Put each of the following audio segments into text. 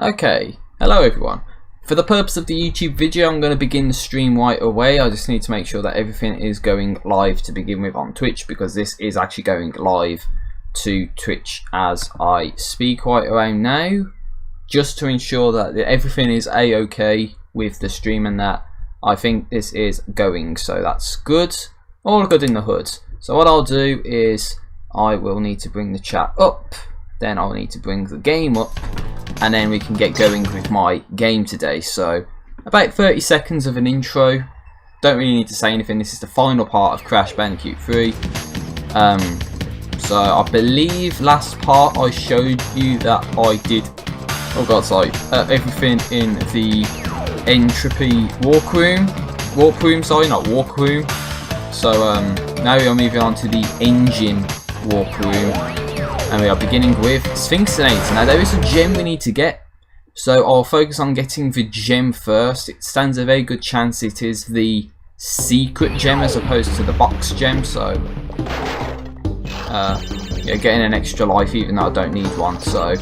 Okay, hello everyone. For the purpose of the YouTube video, I'm going to begin the stream right away. I just need to make sure that everything is going live to begin with on Twitch, because this is actually going live to Twitch as I speak right around now, just to ensure that everything is a-okay with the stream and that I think this is going, so that's good. All good in the hood. So what I'll do is I will need to bring the chat up, then I'll need to bring the game up, and then we can get going with my game today. So about 30 seconds of an intro. Don't really need to say anything. This is the final part of Crash Bandicoot 3. So I believe last part I showed you that I did, oh god, sorry, everything in the entropy walk room, sorry, not walk room. So now we are moving on to the engine walk room, and we are beginning with Sphinxinator. Now there is a gem we need to get, so I'll focus on getting the gem first. It stands a very good chance it is the secret gem as opposed to the box gem, so yeah, getting an extra life even though I don't need one. So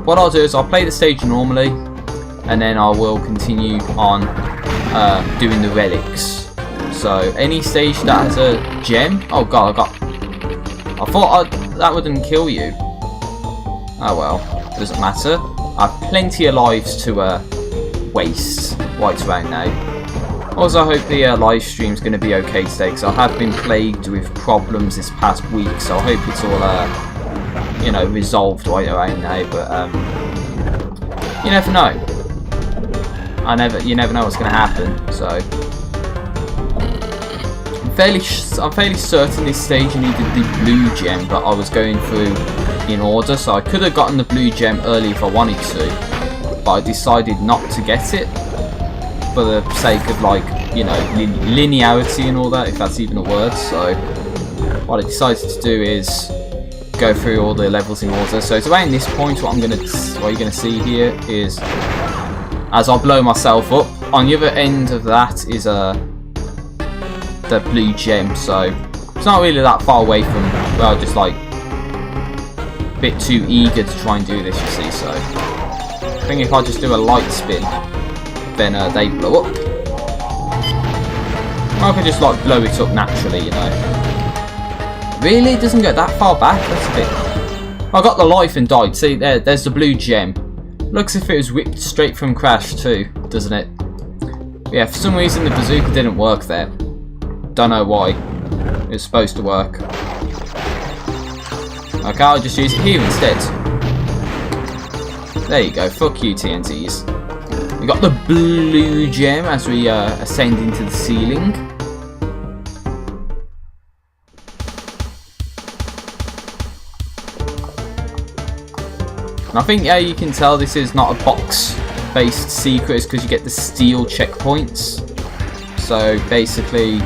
what I'll do is I'll play the stage normally, and then I will continue on doing the relics. So any stage that has a gem, oh god, I thought that wouldn't kill you. Oh well, doesn't matter. I have plenty of lives to waste right around now. Also, I hope the live stream's going to be okay today, because I have been plagued with problems this past week, so I hope it's all you know, resolved right around now. But you never know. You never know what's going to happen. So I'm fairly certain this stage needed the blue gem, but I was going through in order, so I could have gotten the blue gem early if I wanted to, but I decided not to get it for the sake of, like, you know, linearity and all that, if that's even a word. So what I decided to do is go through all the levels in order. So it's around this point what you're going to see here is, as I blow myself up, on the other end of that is the blue gem, so it's not really that far away from where I just like a bit too eager to try and do this, you see. So I think if I just do a light spin, then they blow up. I can just like blow it up naturally, you know. Really? It doesn't go that far back? That's a bit... I got the life and died. See, there's the blue gem. Looks as if it was whipped straight from Crash too, doesn't it? But yeah, for some reason the bazooka didn't work there. Don't know why. It was supposed to work. Okay, I'll just use it here instead. There you go. Fuck you, TNTs. We got the blue gem as we ascend into the ceiling. And I think, yeah, you can tell this is not a box-based secret, is because you get the steel checkpoints. So basically,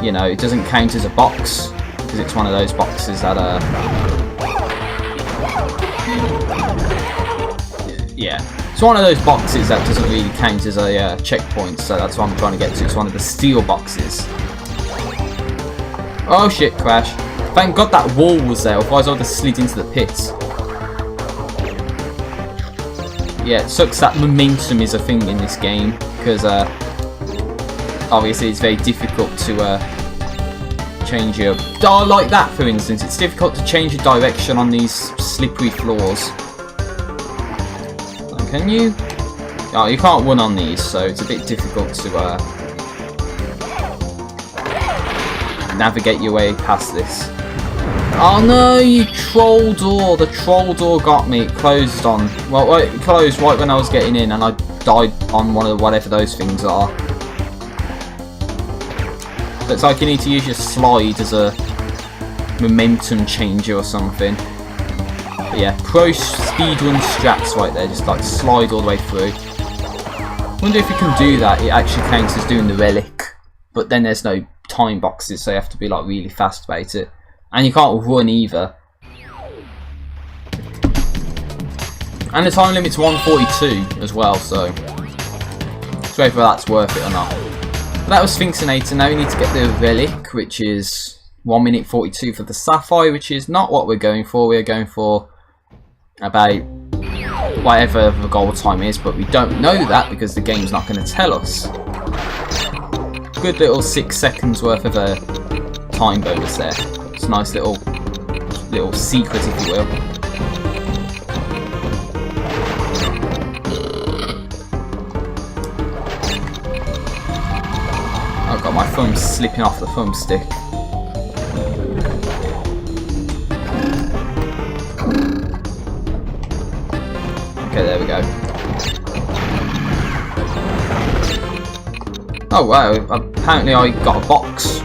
you know, it doesn't count as a box, because it's one of those boxes that yeah, it's one of those boxes that doesn't really count as a checkpoint, so that's what I'm trying to get to. It's one of the steel boxes. Oh shit, Crash. Thank god that wall was there, otherwise I would have slid into the pits. Yeah, it sucks that momentum is a thing in this game, because obviously it's very difficult to change your... Oh, like that for instance, it's difficult to change your direction on these slippery floors. Can you? Oh, you can't run on these, so it's a bit difficult to navigate your way past this. Oh no, you troll door! The troll door got me. It closed on... Well, it closed right when I was getting in, and I died on one of whatever those things are. Looks like you need to use your slide as a momentum changer or something. But yeah, pro speedrun strats right there, just like slide all the way through. Wonder if you can do that, it actually counts as doing the relic. But then there's no time boxes, so you have to be like really fast about it. And you can't run either. And the time limit's 1:42 as well, so whether that's worth it or not. That was Sphinxinator. Now we need to get the relic, which is 1:42 for the sapphire, which is not what we're going for. We're going for about whatever the goal time is, but we don't know that because the game's not going to tell us. Good little 6 seconds worth of a time bonus there. It's a nice little secret, if you will. Oh god, my thumb's slipping off the thumbstick. Okay, there we go. Oh wow, apparently I got a box,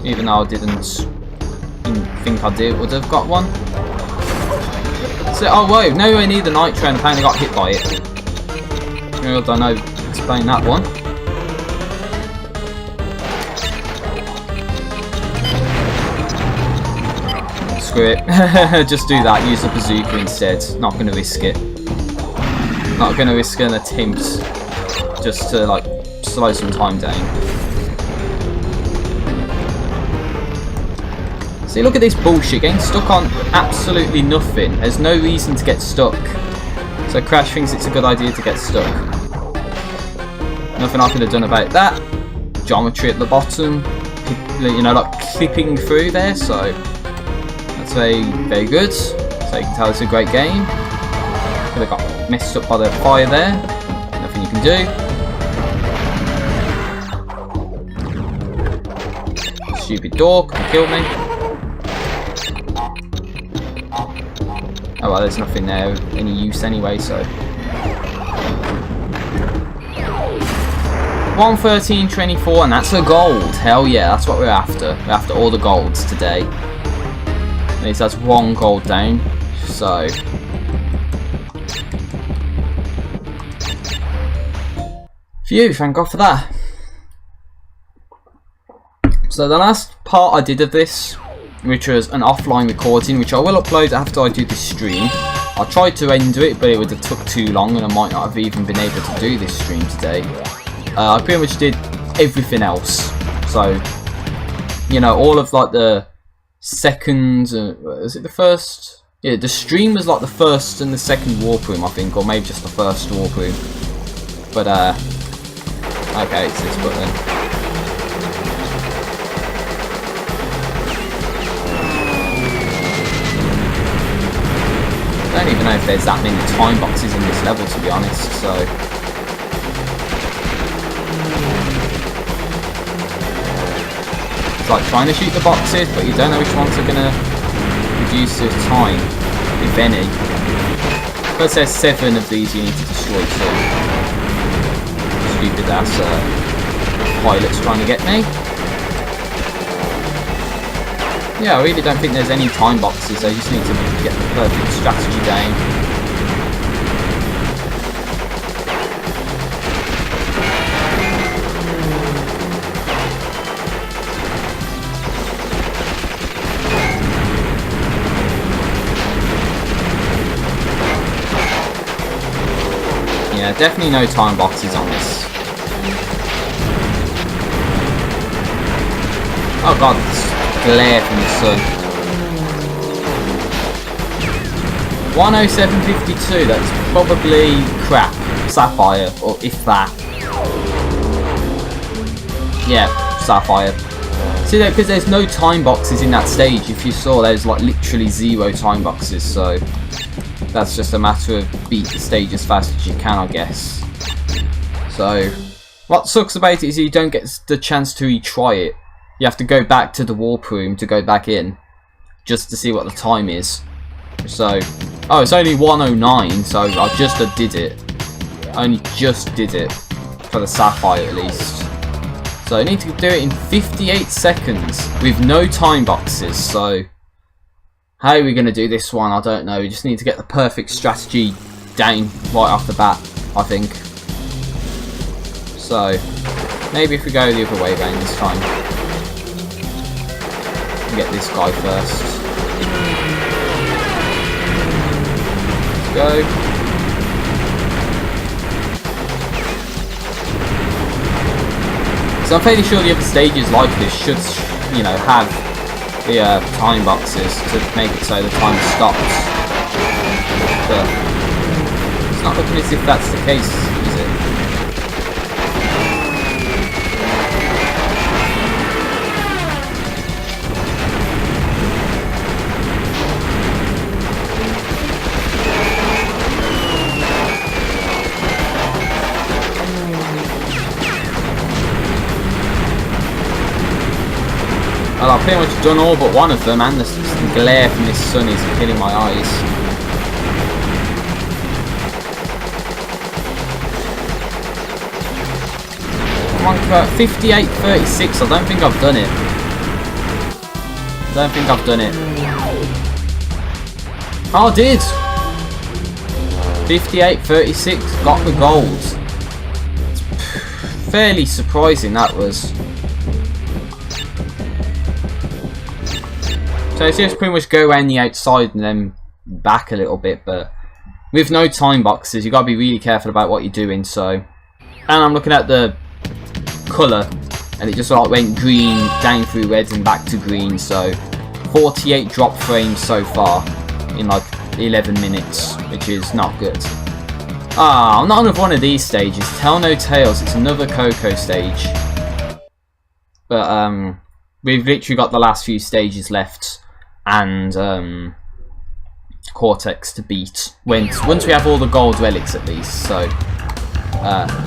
even though I didn't think I would have got one. So, oh whoa, nowhere near the nitro and apparently got hit by it. I don't know, explain that one. Screw it, just do that, use the bazooka instead, not going to risk it. Not going to risk an attempt just to like slow some time down. See, look at this bullshit, getting stuck on absolutely nothing. There's no reason to get stuck. So Crash thinks it's a good idea to get stuck. Nothing I could have done about that. Geometry at the bottom, you know, like clipping through there, so that's very, very good. So you can tell it's a great game. Could have got messed up by the fire there. Nothing you can do. Stupid door, can kill me. Oh well, there's nothing there of any use anyway, so. 113.24, and that's a gold. Hell yeah, that's what we're after. We're after all the golds today. At least that's one gold down. So. Phew, thank God for that. So the last part I did of this, which was an offline recording, which I will upload after I do this stream. I tried to render it, but it would have took too long and I might not have even been able to do this stream today. I pretty much did everything else. So, you know, all of like the second, is it the first? Yeah, the stream was like the first and the second warp room, I think, or maybe just the first warp room. But, okay, it's this button. I don't even know if there's that many time boxes in this level, to be honest, so. It's like trying to shoot the boxes, but you don't know which ones are going to reduce the time, if any. Because there's 7 of these you need to destroy too. Stupid ass pilot's trying to get me. Yeah, I really don't think there's any time boxes, I just need to get the perfect strategy down. Yeah, definitely no time boxes on this. Oh god, this glare from the sun. 107.52, that's probably crap. Sapphire, or if that. Yeah, Sapphire. See that, because there's no time boxes in that stage. If you saw, there's like literally 0 time boxes, so that's just a matter of beat the stage as fast as you can, I guess. So, what sucks about it is you don't get the chance to retry it. You have to go back to the warp room to go back in, just to see what the time is. So, oh, it's only 1:09, so I just did it. I only just did it, for the Sapphire at least. So I need to do it in 58 seconds, with no time boxes, so. How are we going to do this one? I don't know. We just need to get the perfect strategy down right off the bat, I think. So, maybe if we go the other way around this time. Get this guy first. Let's go. So I'm fairly sure the other stages like this should, you know, have the time boxes to make it so the time stops. But seem as if that's the case, is it? Well, I've pretty much done all but one of them, and the glare from this sun is killing my eyes. Come on, 58-36, I don't think I've done it. Oh, I did! 58-36, got the gold. It's fairly surprising, that was. So it's just pretty much go around the outside and then back a little bit, but with no time boxes, you got to be really careful about what you're doing. So, and I'm looking at the colour, and it just like went green down through red and back to green. So 48 drop frames so far in like 11 minutes, which is not good. Ah, not another one of these stages. Tell no tales. It's another Coco stage, but we've literally got the last few stages left, and Cortex to beat once we have all the gold relics at least. So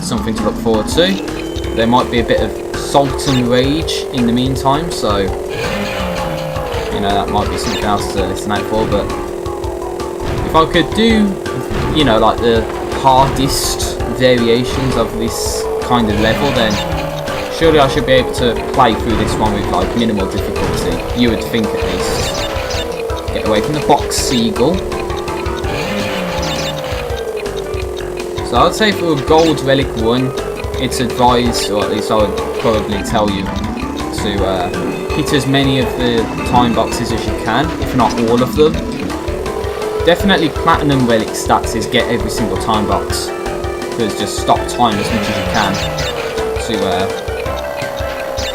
something to look forward to. There might be a bit of Salt and Rage in the meantime, so you know, that might be something else to listen out for. But if I could do, you know, like the hardest variations of this kind of level, then surely I should be able to play through this one with like minimal difficulty. You would think, at least. Get away from the box seagull. So I'd say for a gold relic one, it's advised, or at least I would probably tell you, to hit as many of the time boxes as you can, if not all of them. Definitely platinum relic stats is get every single time box, because just stop time as much as you can to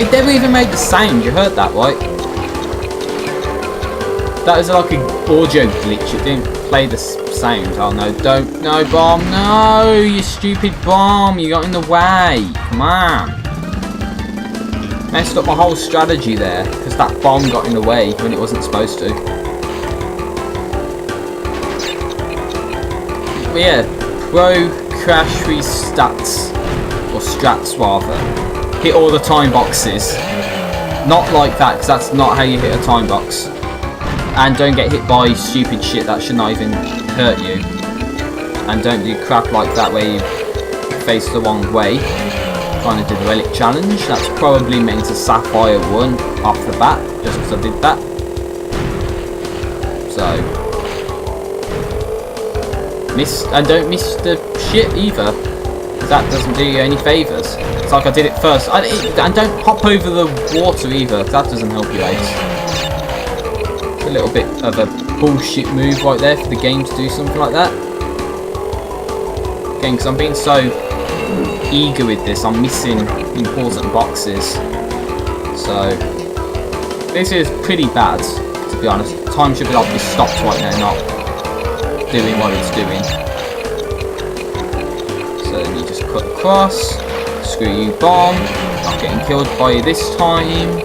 it never even made the sound, you heard that, right? That was like an audio glitch, it didn't play the sound. Oh no, don't, no bomb, no, you stupid bomb, you got in the way, come on. Messed up my whole strategy there, because that bomb got in the way when it wasn't supposed to. But yeah, pro Crash stats, or strats rather. Hit all the time boxes. Not like that, because that's not how you hit a time box. And don't get hit by stupid shit that should not even hurt you. And don't do crap like that where you face the wrong way. Trying to do the relic challenge. That's probably meant to Sapphire 1 off the bat, just because I did that. So and don't miss the shit either. That doesn't do you any favours. It's like I did it first. And don't hop over the water either, that doesn't help you out. It's a little bit of a bullshit move right there for the game to do something like that. Again, because I'm being so eager with this, I'm missing important boxes. So this is pretty bad, to be honest. Time should be like this stopped right now, not doing what it's doing. So then you just cut across. Screw you, bomb. Not getting killed by you this time.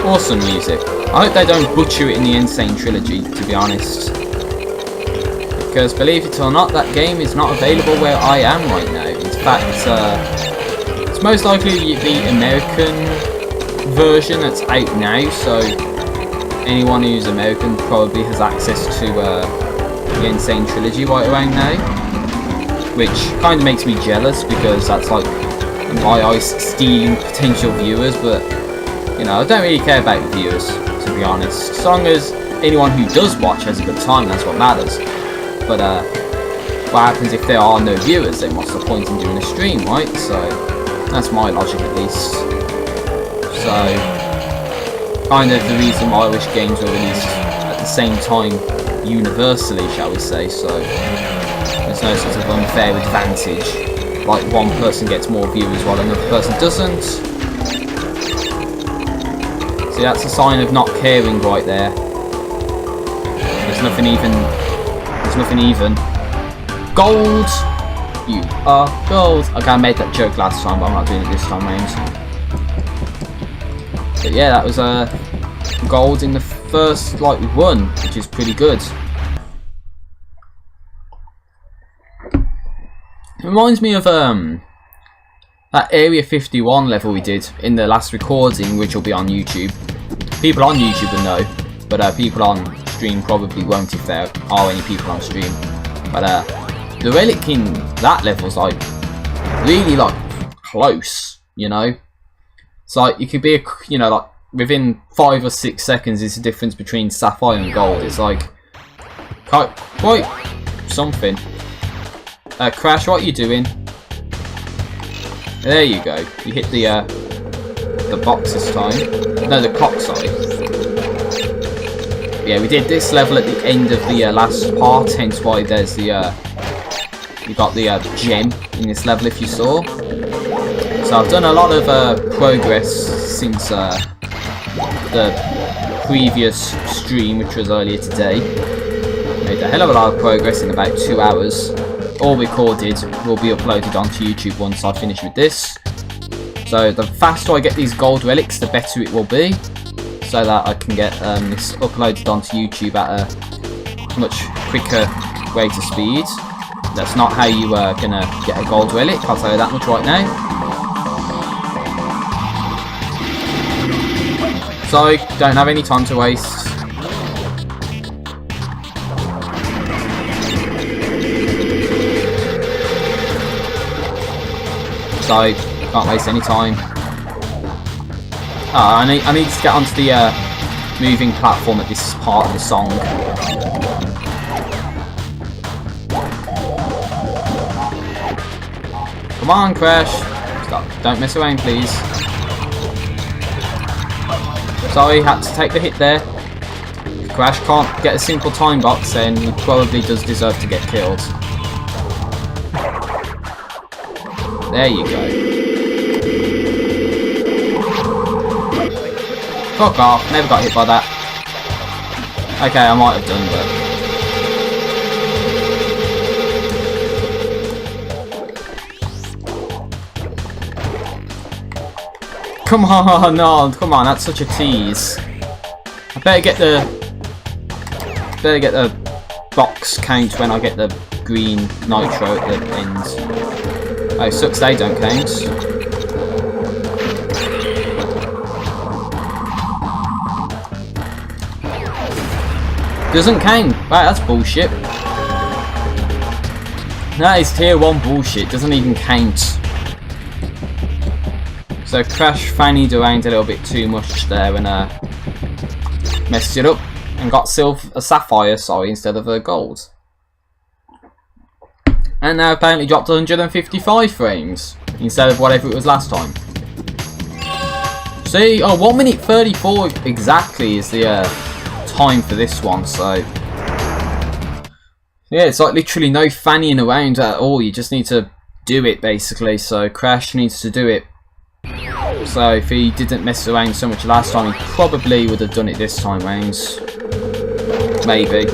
Awesome music. I hope they don't butcher it in the Insane Trilogy, to be honest. Because believe it or not, that game is not available where I am right now. In fact, it's most likely the American version that's out now, so anyone who's American probably has access to the Insane Trilogy right around now. Which kind of makes me jealous, because that's like, in my eyes, stealing potential viewers, but you know, I don't really care about the viewers, to be honest. As long as anyone who does watch has a good time, that's what matters. But what happens if there are no viewers? Then what's the point in doing a stream, right? So that's my logic, at least. So kind of the reason why I wish games were released at the same time universally, shall we say, so there's no sort of unfair advantage, like one person gets more viewers while another person doesn't. See, that's a sign of not caring right there. There's nothing even. There's nothing even. Gold! You are gold. Okay, I made that joke last time, but I'm not doing it this time round. But yeah, that was gold in the first like run, which is pretty good. It reminds me of that Area 51 level we did in the last recording, which will be on YouTube. People on YouTube will know, but people on stream probably won't if there are any people on stream. But the relic in that level's like really like close, you know. It's like you could be, you know, like within 5 or 6 seconds is the difference between sapphire and gold. It's like quite something. Crash, what are you doing? There you go. You hit the box this time. No, the clock, sorry. Yeah, we did this level at the end of the last part, hence why there's the you got the gem in this level if you saw. So I've done a lot of progress since the previous stream, which was earlier today. Made a hell of a lot of progress in about 2 hours. All recorded will be uploaded onto YouTube once I finish with this. So the faster I get these gold relics, the better it will be, so that I can get this uploaded onto YouTube at a much quicker rate of speed. That's not how you are gonna get a gold relic, I'll tell you that much right now. So don't have any time to waste. So can't waste any time. I need to get onto the moving platform at this part of the song. Come on, Crash. Stop. Don't mess around, please. Sorry, had to take the hit there. If Crash can't get a simple time box, then he probably does deserve to get killed. There you go. Fuck off, never got hit by that. Okay, I might have done, but... Come on, no, come on, that's such a tease. I better get the box count when I get the green nitro at the end. Oh, sucks they don't count. Doesn't count. Right, that's bullshit. That is tier 1 bullshit. Doesn't even count. So Crash fannied around a little bit too much there and messed it up and got a sapphire, sorry, instead of a gold. And now apparently dropped 155 frames instead of whatever it was last time. See, oh, 1 minute 34 exactly is the time for this one, so yeah, it's like literally no fannying around at all. You just need to do it basically. So Crash needs to do it. So if he didn't mess around so much last time, he probably would have done it this time round. Maybe.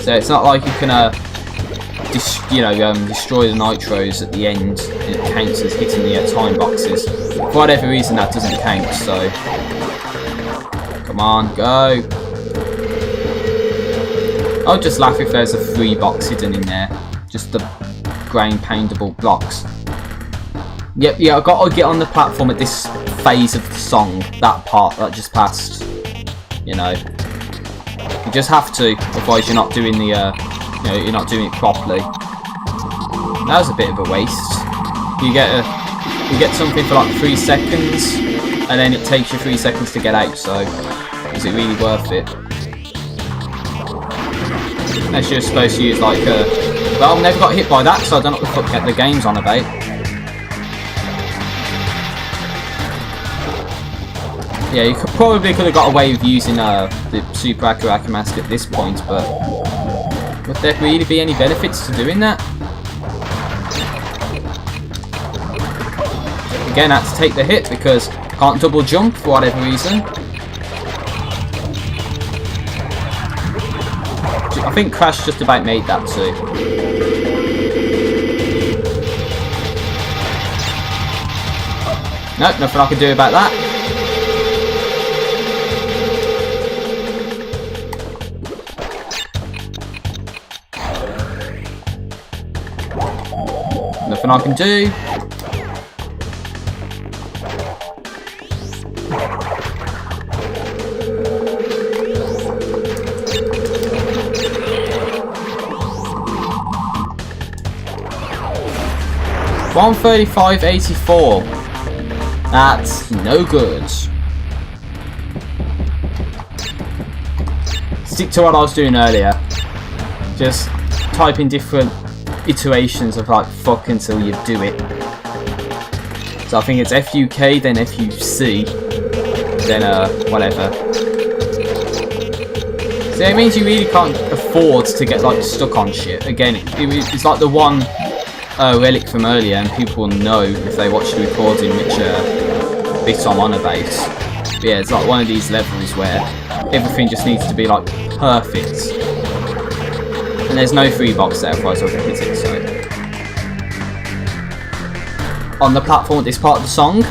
So it's not like you can destroy the nitros at the end and it counts as hitting the time boxes. For whatever reason that doesn't count, so come on, go. I'll just laugh if there's a free box hidden in there. Just the ground poundable blocks. Yep, yeah, I've got to get on the platform at this phase of the song, that part that just passed. You know, you just have to, otherwise you're not doing the, you're not doing it properly. That was a bit of a waste. You get something for like 3 seconds, and then it takes you 3 seconds to get out. So, is it really worth it? Unless you're supposed to use like a... Well, I've never got hit by that, so I don't know what the fuck the game's on about. Yeah, you probably could have got away with using the Super Aku mask at this point, but would there really be any benefits to doing that? Again, I had to take the hit because I can't double jump for whatever reason. I think Crash just about made that too. Nope, nothing I can do about that. Nothing I can do. $135.84. That's no good. Stick to what I was doing earlier. Just type in different iterations of like fuck until you do it. So I think it's FUK, then FUC, then whatever. So it means you really can't afford to get like stuck on shit. Again, it's like the one relic from earlier, and people will know if they watch the recording which bit I'm on about. But yeah, it's like one of these levels where everything just needs to be like perfect. And there's no free box there, otherwise I would have hit it, so. On the platform at this part of the song.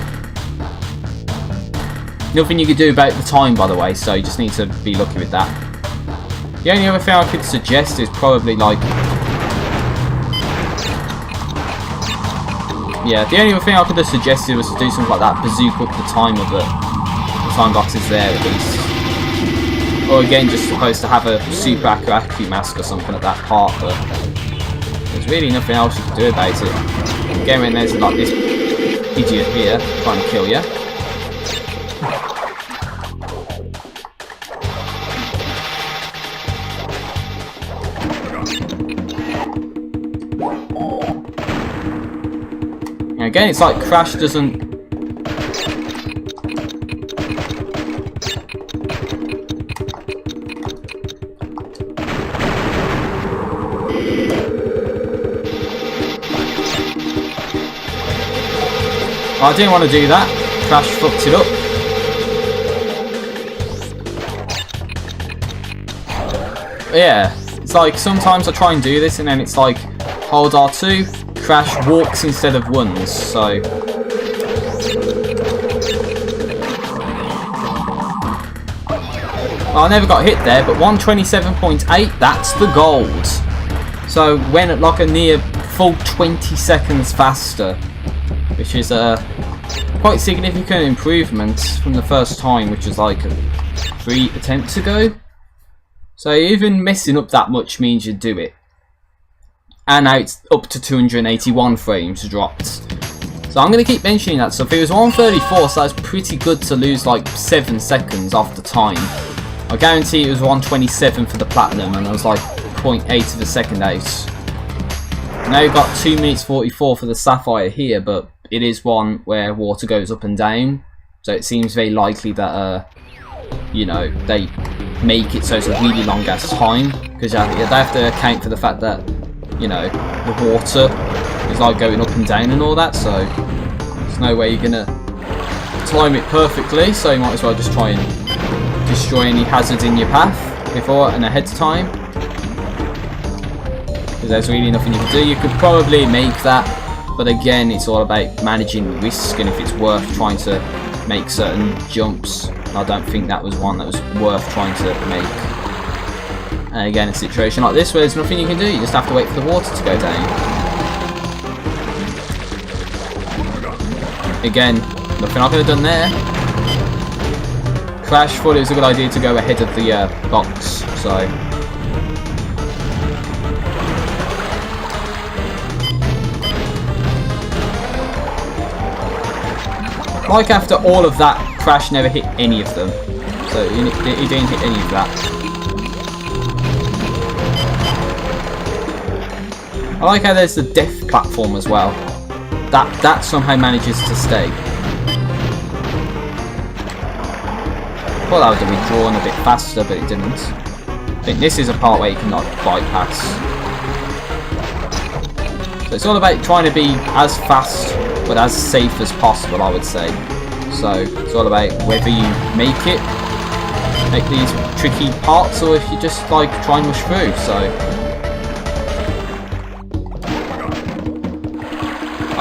Nothing you can do about the time, by the way, so you just need to be lucky with that. The only other thing I could suggest is probably like... Yeah, the only other thing I could have suggested was to do something like that, bazooka up the time of the time box is there at least. Or again, just supposed to have a Super Aku mask or something at that part, but there's really nothing else you can do about it. Again, when there's like this idiot here trying to kill you. And again, it's like Crash doesn't... I didn't want to do that. Crash fucked it up. But yeah, it's like sometimes I try and do this and then it's like hold R2, Crash walks instead of runs, so... Well, I never got hit there, but 127.8, that's the gold. So went at like a near full 20 seconds faster, which is a quite significant improvement from the first time, which was like 3 attempts ago. So even messing up that much means you do it. And now it's up to 281 frames dropped. So I'm going to keep mentioning that stuff. It was 134, so that's pretty good to lose like 7 seconds off the time. I guarantee it was 127 for the platinum, and I was like 0.8 of a second out. Now you've got 2 minutes 44 for the sapphire here, but it is one where water goes up and down, so it seems very likely that you know, they make it so it's a really long ass time, because they have to account for the fact that, you know, the water is like going up and down and all that, so there's no way you're gonna time it perfectly, so you might as well just try and destroy any hazards in your path before and ahead of time, because there's really nothing you can do. You could probably make that, but again, it's all about managing risk and if it's worth trying to make certain jumps. I don't think that was one that was worth trying to make. And again, a situation like this where there's nothing you can do, you just have to wait for the water to go down. Again, nothing I could have done there. Crash thought it was a good idea to go ahead of the box, so... Like after all of that, Crash never hit any of them. So he didn't hit any of that. I like how there's the death platform as well. That somehow manages to stay. Thought that would have withdrawn a bit faster, but it didn't. I think this is a part where you cannot bypass. So it's all about trying to be as fast but as safe as possible, I would say. So it's all about whether you make these tricky parts, or if you just like try and rush through. So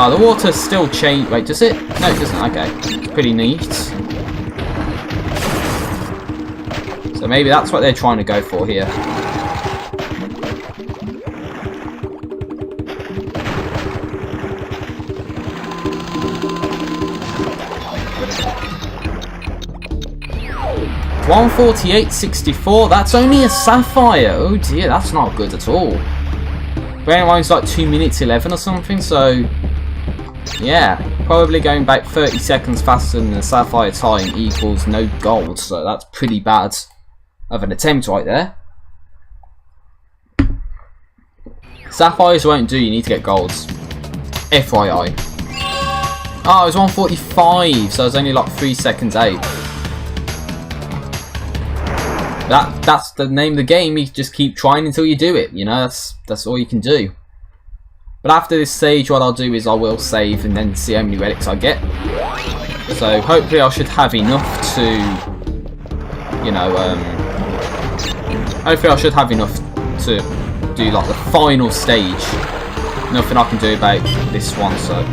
the water still change. Wait, does it? No, it doesn't. Okay, it's pretty neat. So maybe that's what they're trying to go for here. $148.64. That's only a sapphire. Oh dear, that's not good at all. Bearing in mind it's like 2 minutes 11 or something. So yeah, probably going back 30 seconds faster than the sapphire time equals no gold. So that's pretty bad of an attempt right there. Sapphires won't do. You need to get golds. FYI. Oh, it was 145, so I was only like 3 seconds out. That's the name of the game. You just keep trying until you do it. You know, that's all you can do. But after this stage, what I'll do is I will save and then see how many relics I get. So hopefully I should have enough to, you know, hopefully I should have enough to do like the final stage. Nothing I can do about this one, so.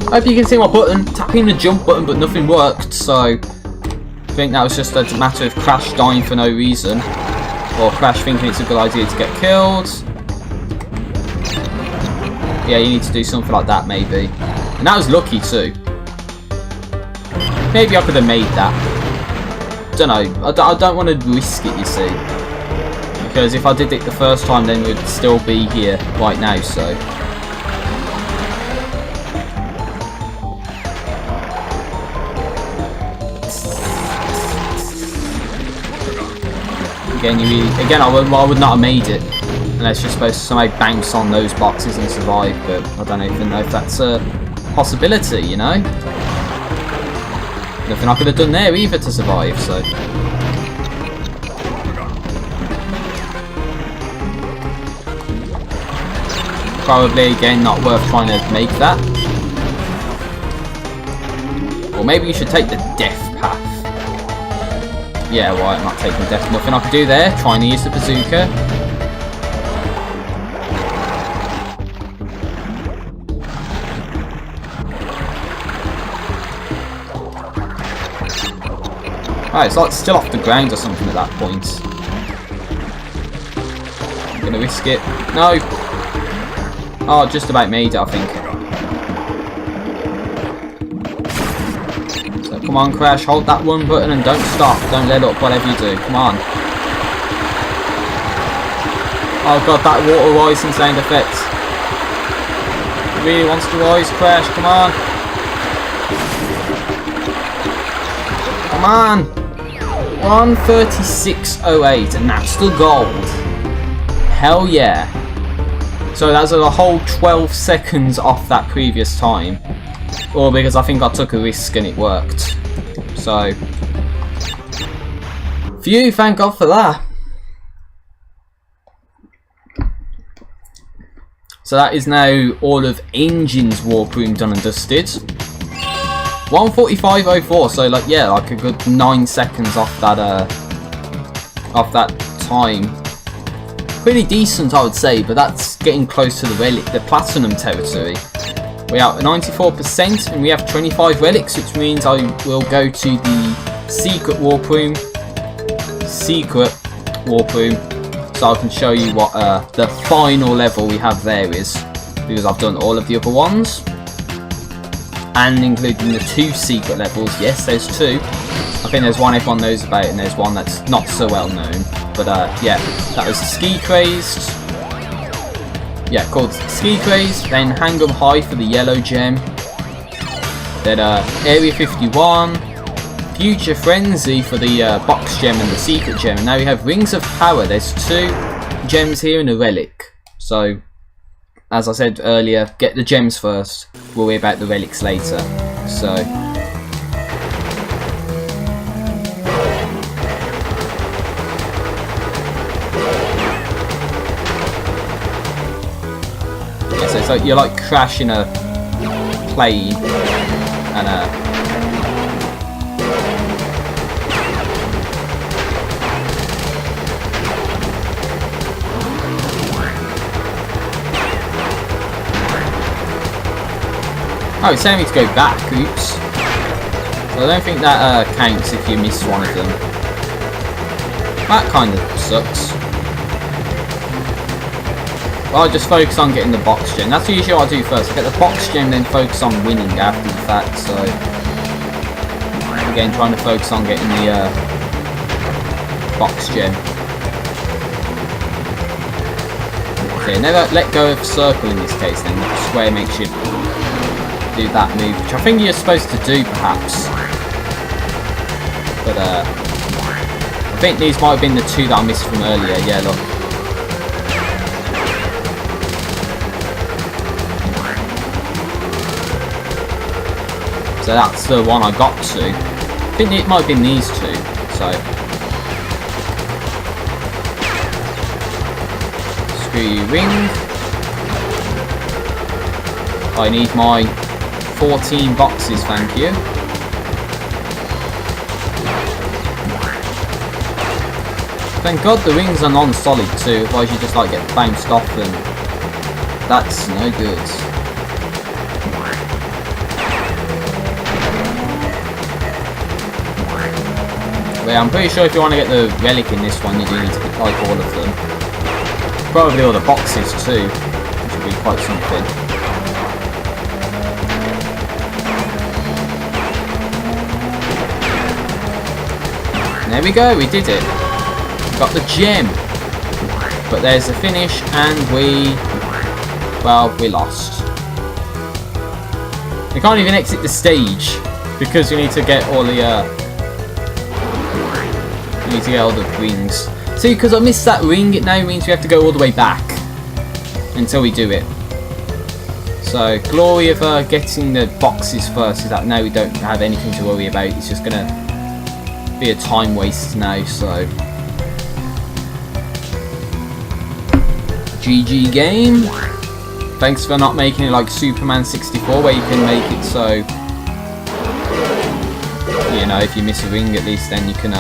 Hope you can see my button, tapping the jump button, but nothing worked, so I think that was just a matter of Crash dying for no reason, or Crash thinking it's a good idea to get killed. Yeah, you need to do something like that maybe. And that was lucky too. Maybe I could have made that. Don't know, I don't want to risk it, you see. Because if I did it the first time, then we'd still be here right now, so. Again, I would not have made it unless you're supposed to somehow bounce on those boxes and survive, but I don't even know if that's a possibility, you know? Nothing I could have done there either to survive, so. Probably, again, not worth trying to make that. Or maybe you should take the death path. Yeah, well, I'm not taking death. Nothing I can do there. Trying to use the bazooka. Alright, it's like still off the ground or something at that point. I'm gonna risk it. No! Oh, just about made it, I think. Come on, Crash, hold that one button and don't stop. Don't let up, whatever you do. Come on. Oh god, that water rising sound effect. It really wants to rise, Crash, come on. Come on. 136.08, and that's the gold. Hell yeah. So that's a whole 12 seconds off that previous time. Or because I think I took a risk and it worked. So, phew, thank God for that. So that is now all of Engine's warp room done and dusted. 145.04, so like, yeah, like a good 9 seconds off that time. Pretty decent, I would say, but that's getting close to the platinum territory. We're at 94% and we have 25 relics, which means I will go to the secret warp room, so I can show you what the final level we have there is, because I've done all of the other ones, and including the 2 secret levels. Yes, there's 2. I think there's one everyone knows about and there's one that's not so well known, but yeah, that was Ski Crazed. Yeah, called Ski Crazed, then Hang 'em High for the yellow gem, then Area 51, Future Frenzy for the box gem and the secret gem, and now we have Rings of Power. There's 2 gems here and a relic. So, as I said earlier, get the gems first. We'll worry about the relics later. So, yeah, so it's like you're like crashing a plane and oh, it's telling me to go back, oops. So I don't think that counts if you miss one of them. That kind of sucks. Well, I'll just focus on getting the box gem. That's usually what I do first. I get the box gem, then focus on winning after the fact, so... Again, trying to focus on getting the box gem. Okay, never let go of circle in this case then. Square makes you do that move, which I think you're supposed to do perhaps. But I think these might have been the two that I missed from earlier. Yeah, look. So that's the one I got to. I think it might have been these two. So screw you, ring. I need my 14 boxes, thank you. Thank God the rings are non-solid too, otherwise you just like get bounced off and that's no good. But I'm pretty sure if you want to get the relic in this one, you do need to like all of them. Probably all the boxes too, which would be quite something. There we go, we did it. Got the gem. But there's the finish and we lost. We can't even exit the stage because we need to get all the rings. See, because I missed that ring, it now means we have to go all the way back until we do it. So, glory of getting the boxes first is that now we don't have anything to worry about. It's just gonna be a time waste now, so GG game. Thanks for not making it like Superman 64 where you can make it so, you know, if you miss a ring at least then you can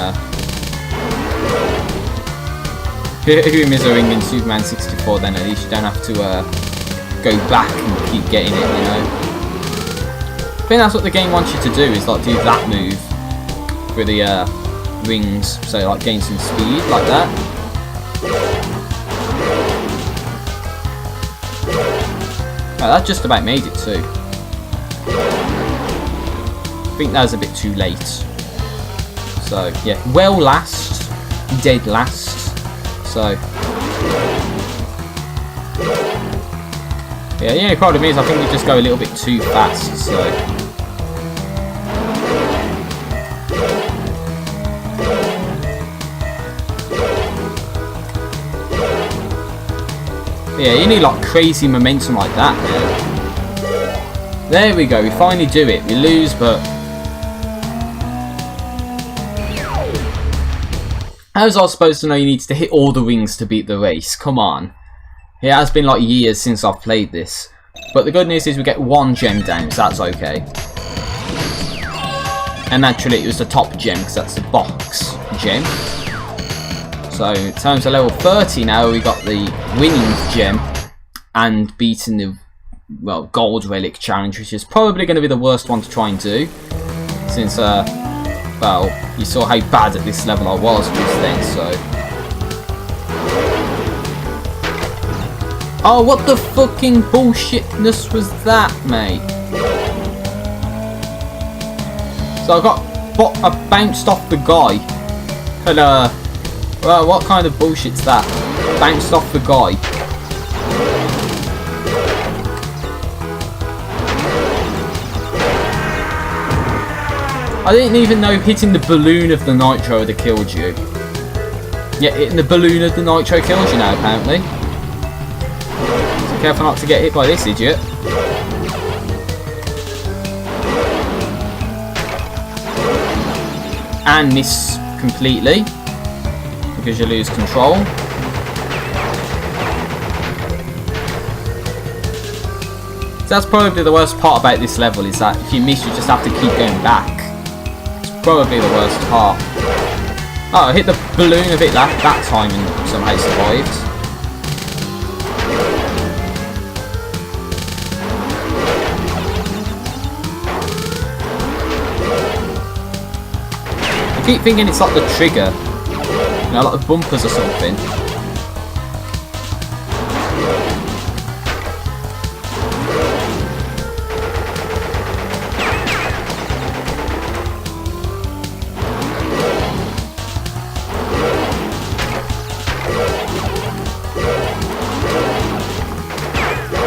if you miss a ring in Superman 64 then at least you don't have to go back and keep getting it, you know. I think that's what the game wants you to do, is like do that move with the rings, so like gain some speed like that. Oh, that just about made it too. I think that was a bit too late. So yeah, well last, dead last. So yeah, the only problem is I think we just go a little bit too fast. So. Yeah, you need like crazy momentum like that, man. There we go, we finally do it. We lose, but... How was I supposed to know you need to hit all the rings to beat the race? Come on. It has been like years since I've played this. But the good news is we get one gem down, so that's okay. And naturally it was the top gem, because that's the box gem. So in terms of level 30 now, we got the winning gem and beating the gold relic challenge, which is probably going to be the worst one to try and do, since well, you saw how bad at this level I was just then. So oh, what the fucking bullshitness was that, mate? So I bounced off the guy and well, what kind of bullshit's that? Bounced off the guy. I didn't even know hitting the balloon of the nitro would have killed you. Yeah, hitting the balloon of the nitro kills you now, apparently. Careful not to get hit by this idiot. And miss completely because you lose control. So that's probably the worst part about this level, is that if you miss, you just have to keep going back. It's probably the worst part. Oh, I hit the balloon a bit that time and somehow survived. I keep thinking it's like the trigger, you know, like the bumpers or something.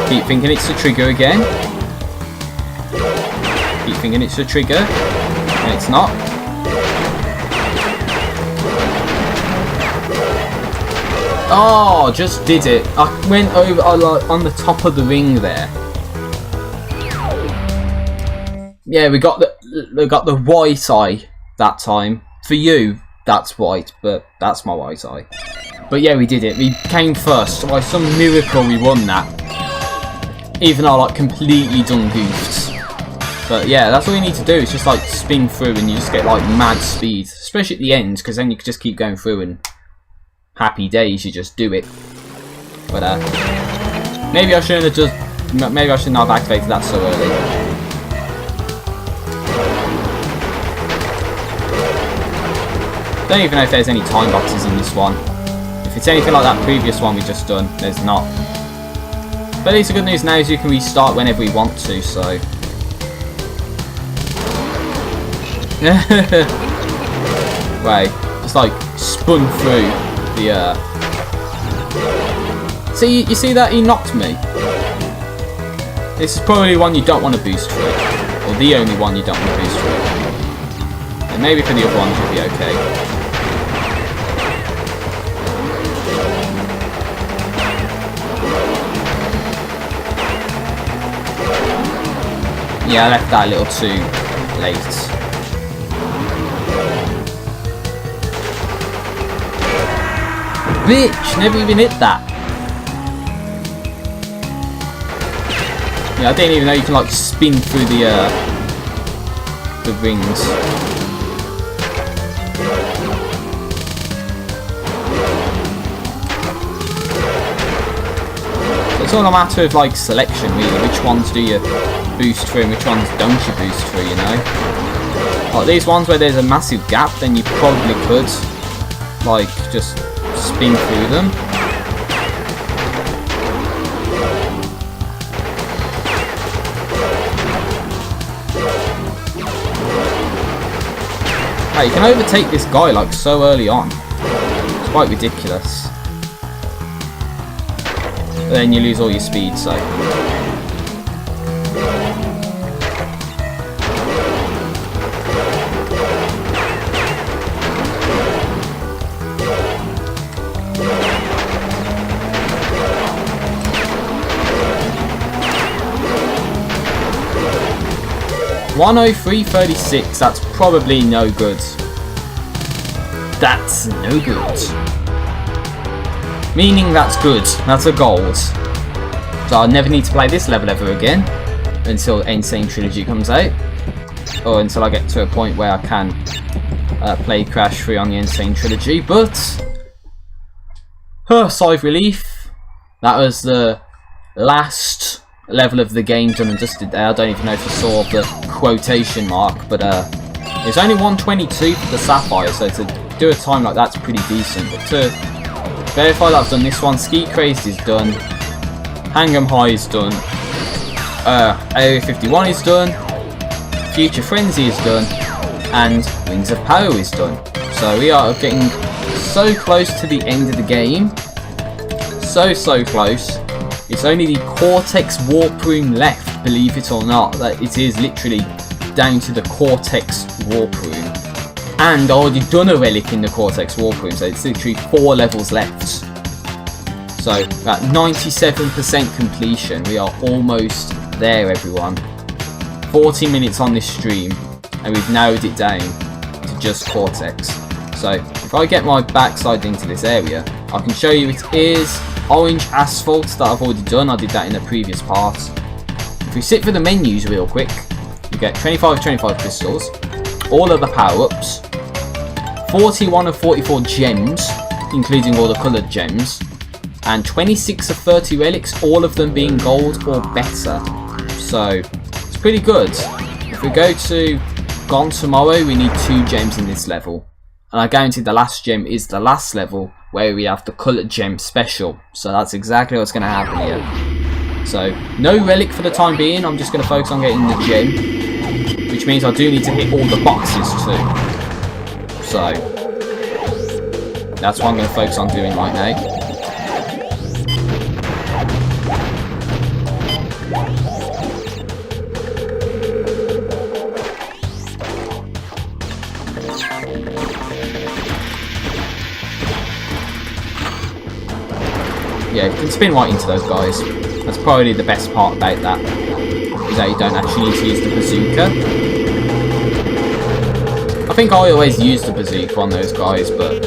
Keep thinking it's the trigger again. Keep thinking it's the trigger, and it's not. Oh, just did it. I went over on the top of the ring there. Yeah, we got the white eye that time. For you, that's white, but that's my white eye. But yeah, we did it. We came first. By some miracle, we won that. Even though I like completely done goofed. But yeah, that's all you need to do. It's just like spin through and you just get like mad speed. Especially at the end, because then you can just keep going through and happy days, you just do it. But maybe I shouldn't have just, maybe I shouldn't have activated that so early. Don't even know if there's any time boxes in this one. If it's anything like that previous one we just done, there's not. But at least the good news now is you can restart whenever we want to, so. Wait, just like spun through the See, you see that? He knocked me. This is probably one you don't want to boost through. Or the only one you don't want to boost through. And maybe for the other ones you'll be okay. Yeah, I left that a little too late. Bitch! Never even hit that. Yeah, I didn't even know you can like spin through the rings. So it's all a matter of like selection, really. Which ones do you boost through and which ones don't you boost through, you know? Like these ones where there's a massive gap, then you probably could like just spin through them. Hey, you can overtake this guy like so early on. It's quite ridiculous. But then you lose all your speed, so. 103.36, that's probably no good. That's no good. Meaning that's good, that's a gold. So I'll never need to play this level ever again until Insane Trilogy comes out. Or until I get to a point where I can play Crash 3 on the Insane Trilogy. But, sigh of relief. That was the last level of the game done and dusted there. I don't even know if you saw the quotation mark, but it's only 122 for the Sapphire, so to do a time like that's pretty decent. But to verify that I've done this one, Skeet Crazed is done, Hang 'em High is done, Area 51 is done, Future Frenzy is done, and Wings of Power is done. So we are getting so close to the end of the game. So close. It's only the Cortex Warp Room left, believe it or not. That it is literally down to the Cortex Warp Room. And I already done a relic in the Cortex Warp Room, so it's literally 4 levels left. So at 97% completion, we are almost there, everyone. 40 minutes on this stream, and we've narrowed it down to just Cortex. So if I get my backside into this area, I can show you it is orange asphalt that I've already done. I did that in a previous part. If we sit for the menus real quick, you get 25 crystals, all of the power-ups, 41 of 44 gems, including all the coloured gems, and 26 of 30 relics, all of them being gold or better. So it's pretty good. If we go to Gone Tomorrow, we need 2 gems in this level. And I guarantee the last gem is the last level where we have the coloured gem special. So that's exactly what's going to happen here. So no relic for the time being. I'm just going to focus on getting the gem, which means I do need to hit all the boxes too. So that's what I'm going to focus on doing right now. Yeah, you can spin right into those guys. That's probably the best part about that, is that you don't actually need to use the bazooka. I think I always use the bazooka on those guys, but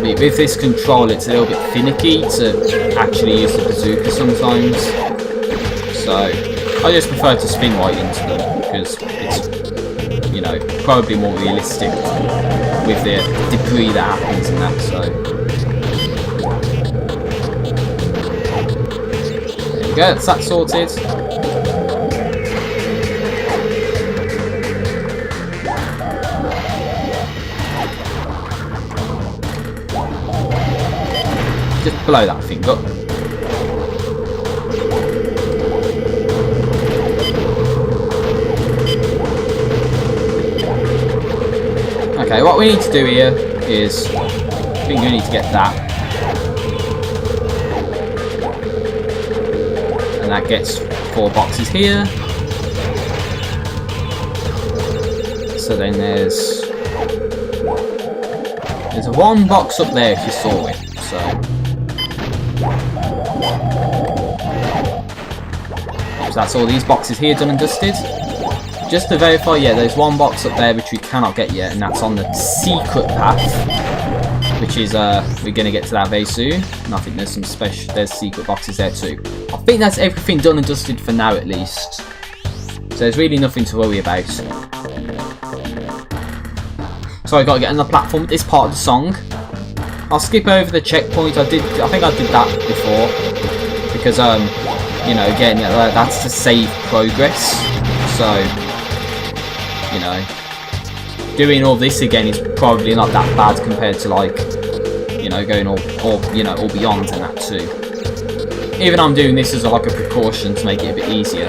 with this control it's a little bit finicky to actually use the bazooka sometimes. So I just prefer to spin right into them, because it's, you know, probably more realistic with the debris that happens and that, so. There we go, that's that sorted. Just blow that thing up. Okay, what we need to do here is, I think we need to get that. And that gets 4 boxes here. So then there's a 1 box up there if you saw it. So that's all these boxes here done and dusted. Just to verify, yeah, there's 1 box up there which we cannot get yet, and that's on the secret path, which is we're gonna get to that very soon. And I think there's some special, there's secret boxes there too. I think that's everything done and dusted for now, at least. So there's really nothing to worry about. So I gotta get on the platform at this part of the song. I'll skip over the checkpoint. I think I did that before, because you know, again, yeah, that's to save progress. So, you know, doing all this again is probably not that bad compared to, like, you know, going all beyond and that too. Even I'm doing this as like a precaution to make it a bit easier.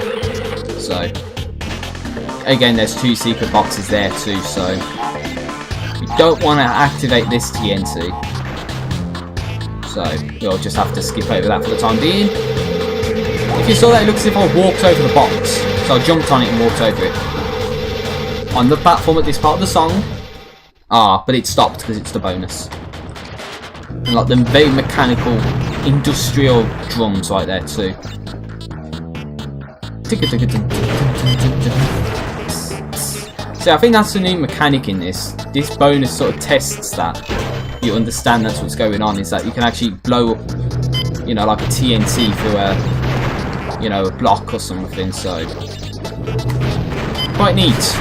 So again, there's 2 secret boxes there too, so you don't want to activate this TNT. So you'll just have to skip over that for the time being. If you saw that, it looks as if I walked over the box. So I jumped on it and walked over it. On the platform at this part of the song. Ah, but it stopped because it's the bonus. And like the very mechanical, industrial drums right there too. So I think that's the new mechanic in this. This bonus sort of tests that you understand that's what's going on, is that you can actually blow up, you know, like a TNT through a, you know, a block or something, so quite neat.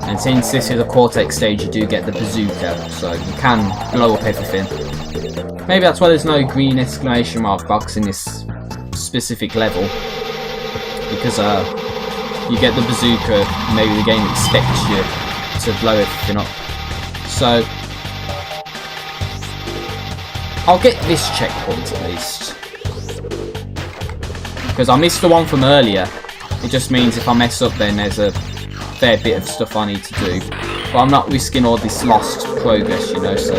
And since this is a Cortex stage, you do get the bazooka, so you can blow up everything. Maybe that's why there's no green exclamation mark box in this specific level, because you get the bazooka, maybe the game expects you to blow everything up. So I'll get this checkpoint at least, because I missed the one from earlier. It just means if I mess up, then there's a fair bit of stuff I need to do, but I'm not risking all this lost progress, you know. So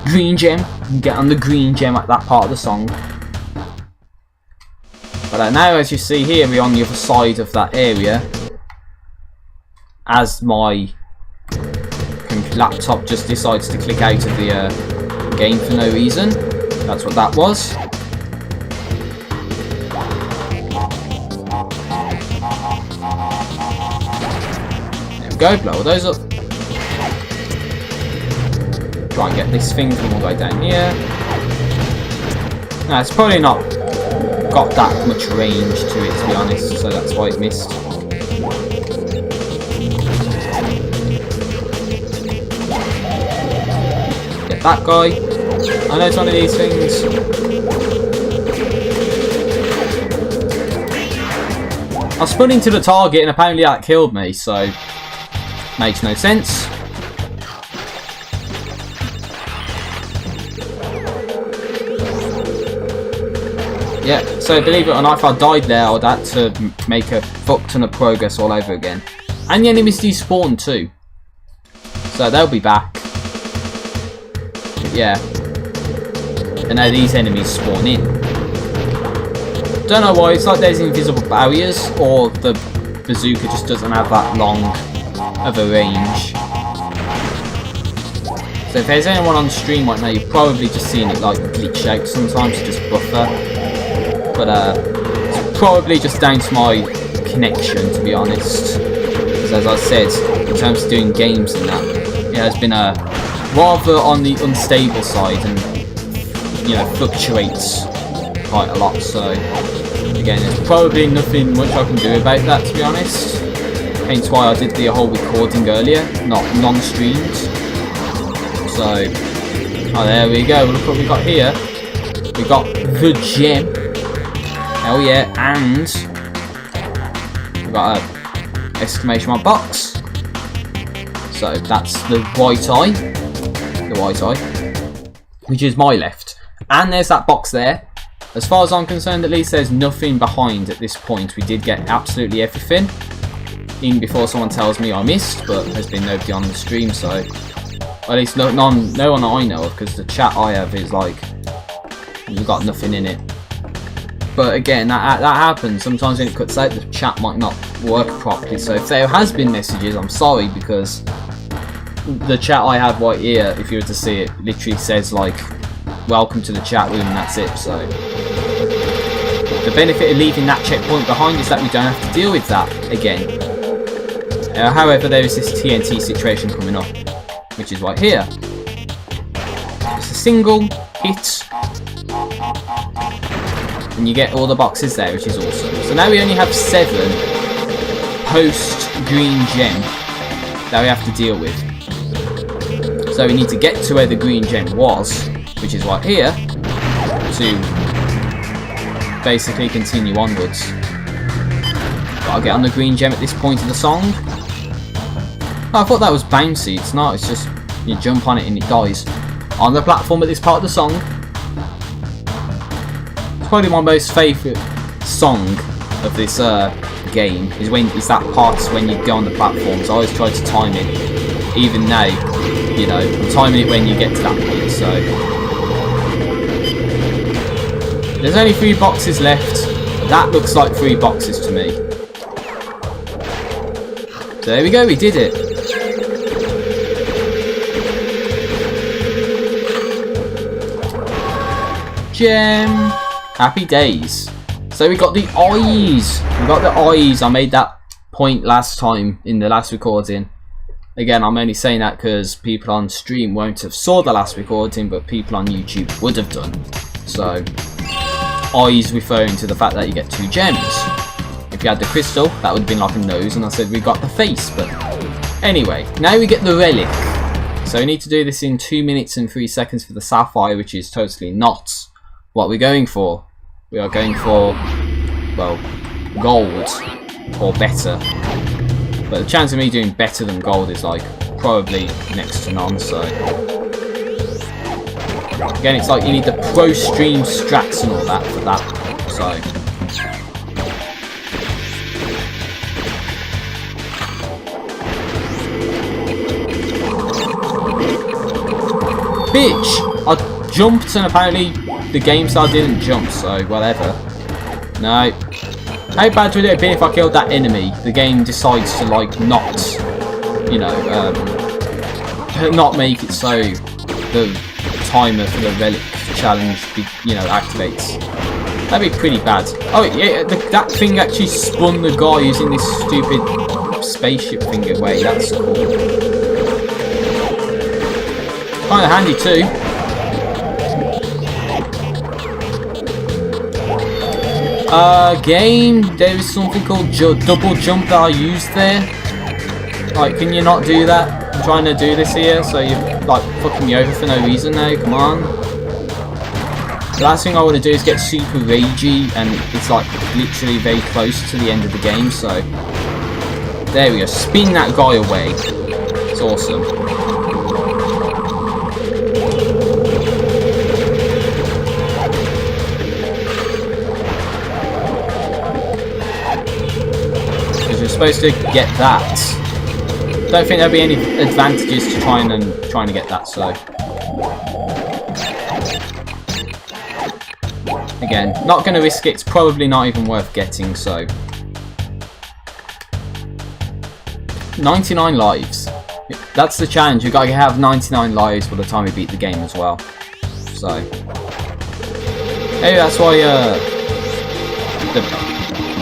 green gem, you can get on the green gem at that part of the song. But now, as you see here, we're on the other side of that area. as my laptop just decides to click out of the game for no reason. That's what that was. There we go, blow all those up. Try and get this thing from all the way down here. No, it's probably not got that much range to it, to be honest, so that's why it missed. Get that guy. I know it's one of these things. I spun into the target and apparently that killed me, so makes no sense. Yeah, so believe it or not, if I died there, I'd have to make a fuck ton of progress all over again. And the enemies despawn too. So they'll be back. But yeah. And now these enemies spawn in. Don't know why, it's like there's invisible barriers, or the bazooka just doesn't have that long of a range. So if there's anyone on stream right now, you've probably just seen it like glitch out sometimes to just buffer. But it's probably just down to my connection, to be honest. Because as I said, in terms of doing games and that, it has been rather on the unstable side and, you know, fluctuates quite a lot. So again, there's probably nothing much I can do about that, to be honest. Hence why I did the whole recording earlier, not non-streamed. So, oh, there we go. Look what we got here. We got the gem. Hell yeah, and we've got a exclamation mark box. So that's the white eye, which is my left. And there's that box there. As far as I'm concerned, at least there's nothing behind at this point. We did get absolutely everything, even before someone tells me I missed, but there's been nobody on the stream, so at least no one I know of, because the chat I have is like, we've got nothing in it. But again, that happens. Sometimes when it cuts out, the chat might not work properly. So if there has been messages, I'm sorry, because the chat I have right here, if you were to see it, literally says like, welcome to the chat room, and that's it. So the benefit of leaving that checkpoint behind is that we don't have to deal with that again. However, there is this TNT situation coming up, which is right here. It's a single hit, and you get all the boxes there, which is awesome. So now we only have 7 post green gem that we have to deal with. So we need to get to where the green gem was, which is right here, to basically continue onwards. Gotta get on the green gem at this point of the song. Oh, I thought that was bouncy. It's not, it's just you jump on it and it dies. On the platform at this part of the song. Probably my most favourite song of this game is that part when you go on the platforms. I always try to time it. Even now, you know, I'm timing it when you get to that point. So there's only 3 boxes left. That looks like 3 boxes to me. So there we go. We did it. Gem. Happy days. So we got the eyes. We got the eyes. I made that point last time in the last recording. Again, I'm only saying that because people on stream won't have saw the last recording, but people on YouTube would have done. So, eyes referring to the fact that you get 2 gems. If you had the crystal, that would have been like a nose, and I said we got the face. But anyway, now we get the relic. So we need to do this in 2 minutes and 3 seconds for the sapphire, which is totally not what we're going for. We are going for, well, gold, or better. But the chance of me doing better than gold is like, probably next to none, so. Again, it's like you need the pro stream strats and all that for that, so. Bitch! I jumped and apparently the game star didn't jump, so whatever. No. How bad would it have been if I killed that enemy? The game decides to like not you know, not make it so the timer for the relic challenge, you know, activates. That'd be pretty bad. Oh yeah, that thing actually spun the guy using this stupid spaceship thing away. That's cool. Kind of handy too. Game, there is something called double jump that I used there. Like, can you not do that? I'm trying to do this here, so you're like fucking me over for no reason now. Come on. The last thing I want to do is get super ragey, and it's like literally very close to the end of the game. So there we go. Spin that guy away. It's awesome. Supposed to get that. Don't think there'll be any advantages to trying to get that. So again, not going to risk it. It's probably not even worth getting. So 99 lives. That's the challenge. You got to have 99 lives by the time you beat the game as well. So maybe that's why.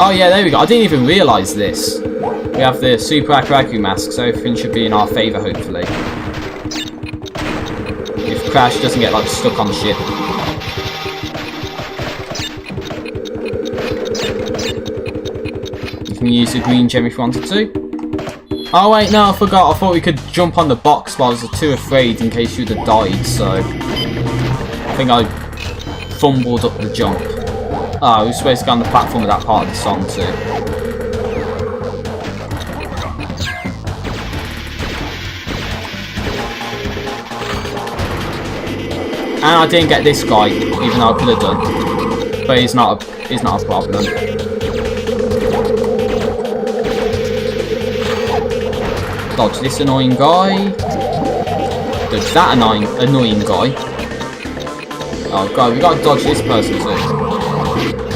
Oh yeah, there we go. I didn't even realise this. We have the Super Akaraku mask, so everything should be in our favour, hopefully. If Crash doesn't get like stuck on the ship. You can use the green gem if you wanted to. Oh wait, no, I forgot. I thought we could jump on the box, but I was too afraid in case you'd have died, so I think I fumbled up the jump. Oh, we were supposed to go on the platform with that part of the song too. And I didn't get this guy, even though I could have done. But he's not a problem. Dodge this annoying guy. Dodge that annoying guy. Oh god, we gotta dodge this person too.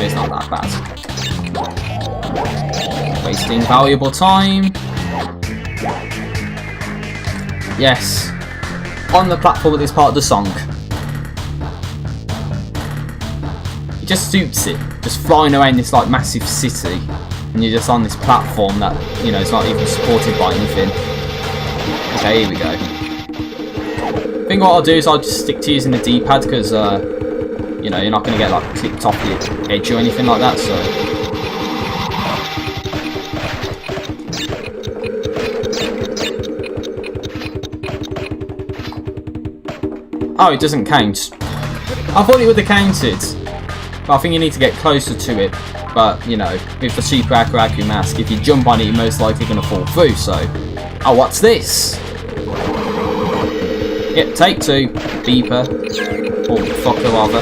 It's not that bad. Wasting valuable time. Yes. On the platform at this part of the song. It just suits it. Just flying around this like massive city. And you're just on this platform that, you know, it's not even supported by anything. Okay, here we go. I think what I'll do is I'll just stick to using the D-pad because, you know, you're not going to get like clipped off the edge or anything like that, so. Oh, it doesn't count. I thought it would have counted. But I think you need to get closer to it. But, you know, with the Super Akaraku mask, if you jump on it, you're most likely going to fall through, so. Oh, what's this? Yep, take two. Beeper. Or fucker rather.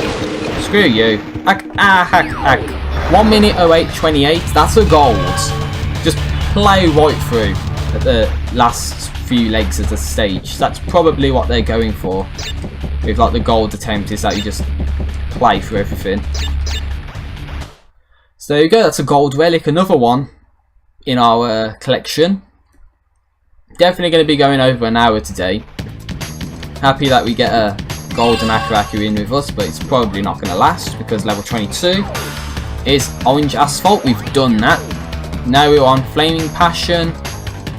Screw you. 1 minute 08:28. That's a gold. Just play right through at the last few legs of the stage. That's probably what they're going for. With like the gold attempt is that you just play through everything. So there you go. That's a gold relic. Another one in our collection. Definitely going to be going over an hour today. Happy that we get a golden Akaraku in with us, but it's probably not going to last because level 22 is Orange Asphalt. We've done that. Now we're on Flaming Passion.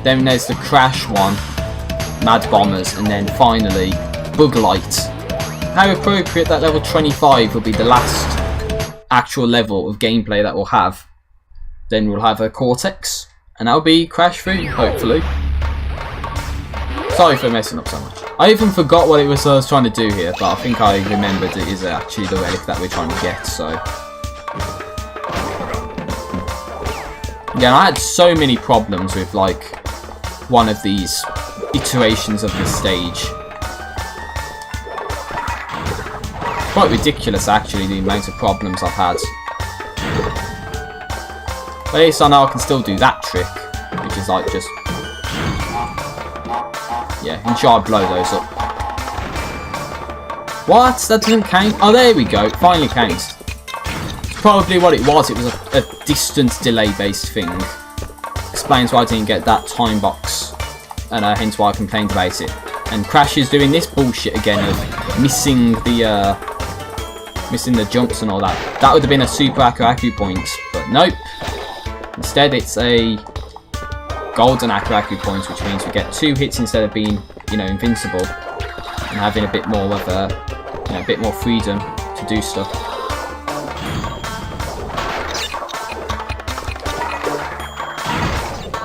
Then there's the Crash one, Mad Bombers, and then finally Bug Light. How appropriate that level 25 will be the last actual level of gameplay that we'll have. Then we'll have a Cortex, and that'll be Crash 3, hopefully. Sorry for messing up so much. I even forgot what it was I was trying to do here, but I think I remembered it is actually the relic that we're trying to get, so. Yeah, I had so many problems with, like, one of these iterations of this stage. Quite ridiculous, actually, the amount of problems I've had. But at least I know I can still do that trick, which is, like, just... yeah, and try to blow those up. What? That doesn't count? Oh, there we go. It finally counts. It's probably what it was. It was a distance delay based thing. Explains why I didn't get that time box and hence why I complained about it. And Crash is doing this bullshit again of missing the jumps and all that. That would have been a super Aku point, but nope. Instead, it's a golden Aku point, which means we get 2 hits instead of being, you know, invincible, and having a bit more of a, you know, a bit more freedom to do stuff.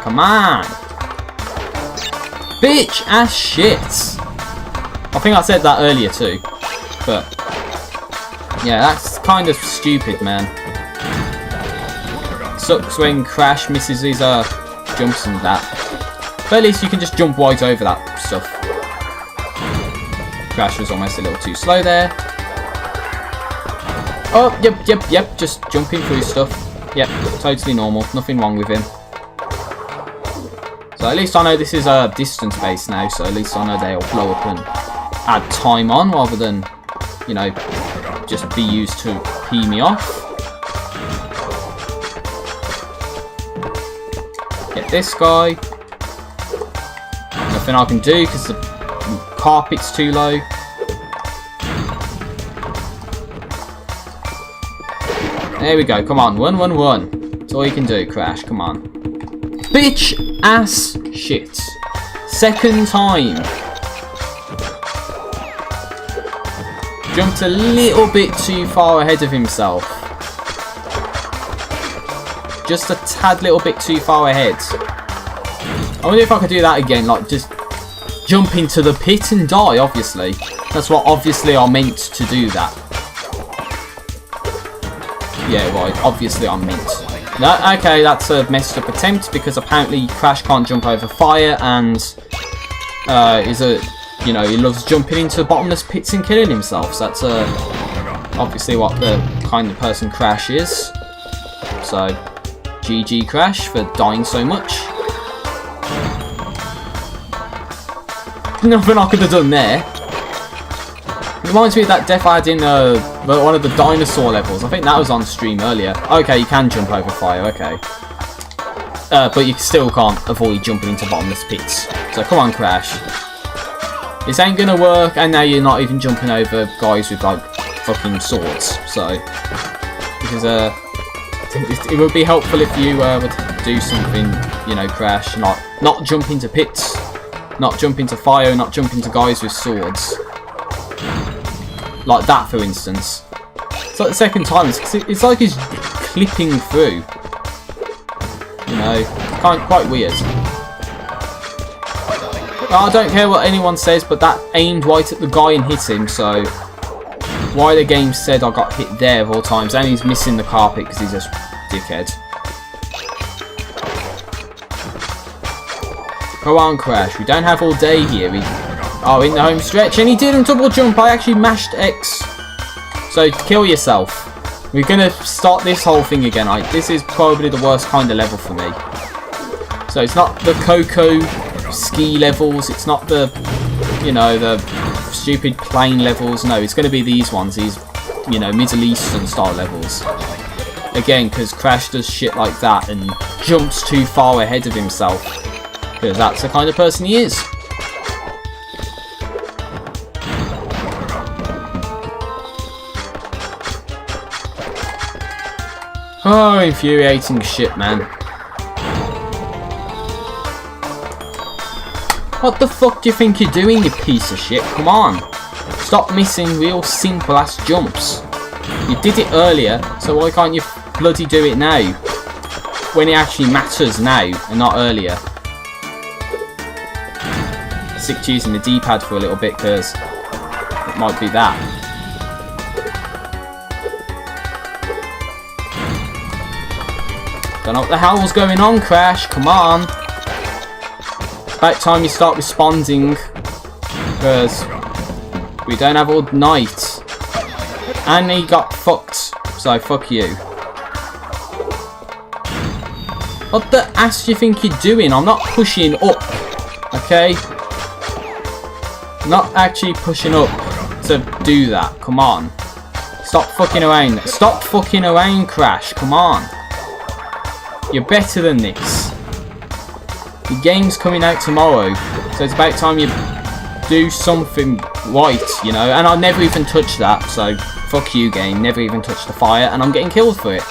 Come on! Bitch ass shit! I think I said that earlier too, but yeah, that's kind of stupid, man. Sucks when Crash misses his jumps and that, but at least you can just jump right over that stuff. Crash was almost a little too slow there. Oh, yep, just jumping through stuff. Yep, totally normal, nothing wrong with him. So at least I know this is a distance base now, so at least I know they'll blow up and add time on rather than, you know, just be used to pee me off. Get this guy. Nothing I can do because the carpet's too low. There we go, come on, 1-1-1. That's all you can do, Crash, come on. Bitch ass shit. Second time. Jumped a little bit too far ahead of himself. Just a tad little bit too far ahead. I wonder if I could do that again, like just jump into the pit and die, obviously. That's what obviously I meant to do that. Yeah, right, obviously I meant. No, okay, that's a messed up attempt because apparently Crash can't jump over fire and is a, you know, he loves jumping into bottomless pits and killing himself. So that's obviously what the kind of person Crash is. So GG Crash for dying so much. Nothing I could have done there. Reminds me of that death I had in one of the dinosaur levels. I think that was on stream earlier. Okay, you can jump over fire, okay. But you still can't avoid jumping into bottomless pits. So come on, Crash. This ain't gonna work, and now you're not even jumping over guys with like fucking swords. So, because it would be helpful if you would do something, you know, Crash, not jump into pits, not jump into fire, not jump into guys with swords. Like that, for instance. It's like the second time. It's like he's clipping through. You know, quite weird. I don't care what anyone says, but that aimed right at the guy and hit him. So why the game said I got hit there of all times, and he's missing the carpet because he's a dickhead. Go on, Crash. We don't have all day here. Oh, in the home stretch, and he didn't double jump. I actually mashed X. So kill yourself. We're gonna start this whole thing again. This is probably the worst kind of level for me. So it's not the Coco ski levels. It's not the, you know, the stupid plane levels. No, it's gonna be these ones. These, you know, Middle Eastern style levels. Again, because Crash does shit like that and jumps too far ahead of himself. Because that's the kind of person he is. Oh, infuriating shit, man. What the fuck do you think you're doing, you piece of shit? Come on. Stop missing real simple ass jumps. You did it earlier, so why can't you bloody do it now? When it actually matters now, and not earlier. Sick to using the D-pad for a little bit, because it might be that. Don't know what the hell was going on, Crash. Come on. About time you start responding. Because we don't have all night. And he got fucked. So fuck you. What the ass do you think you're doing? I'm not pushing up. Okay? Not actually pushing up to do that. Come on. Stop fucking around. Stop fucking around, Crash. Come on. You're better than this. Your game's coming out tomorrow, so it's about time you do something right, you know. And I never even touched that, so fuck you, game. Never even touched the fire, and I'm getting killed for it.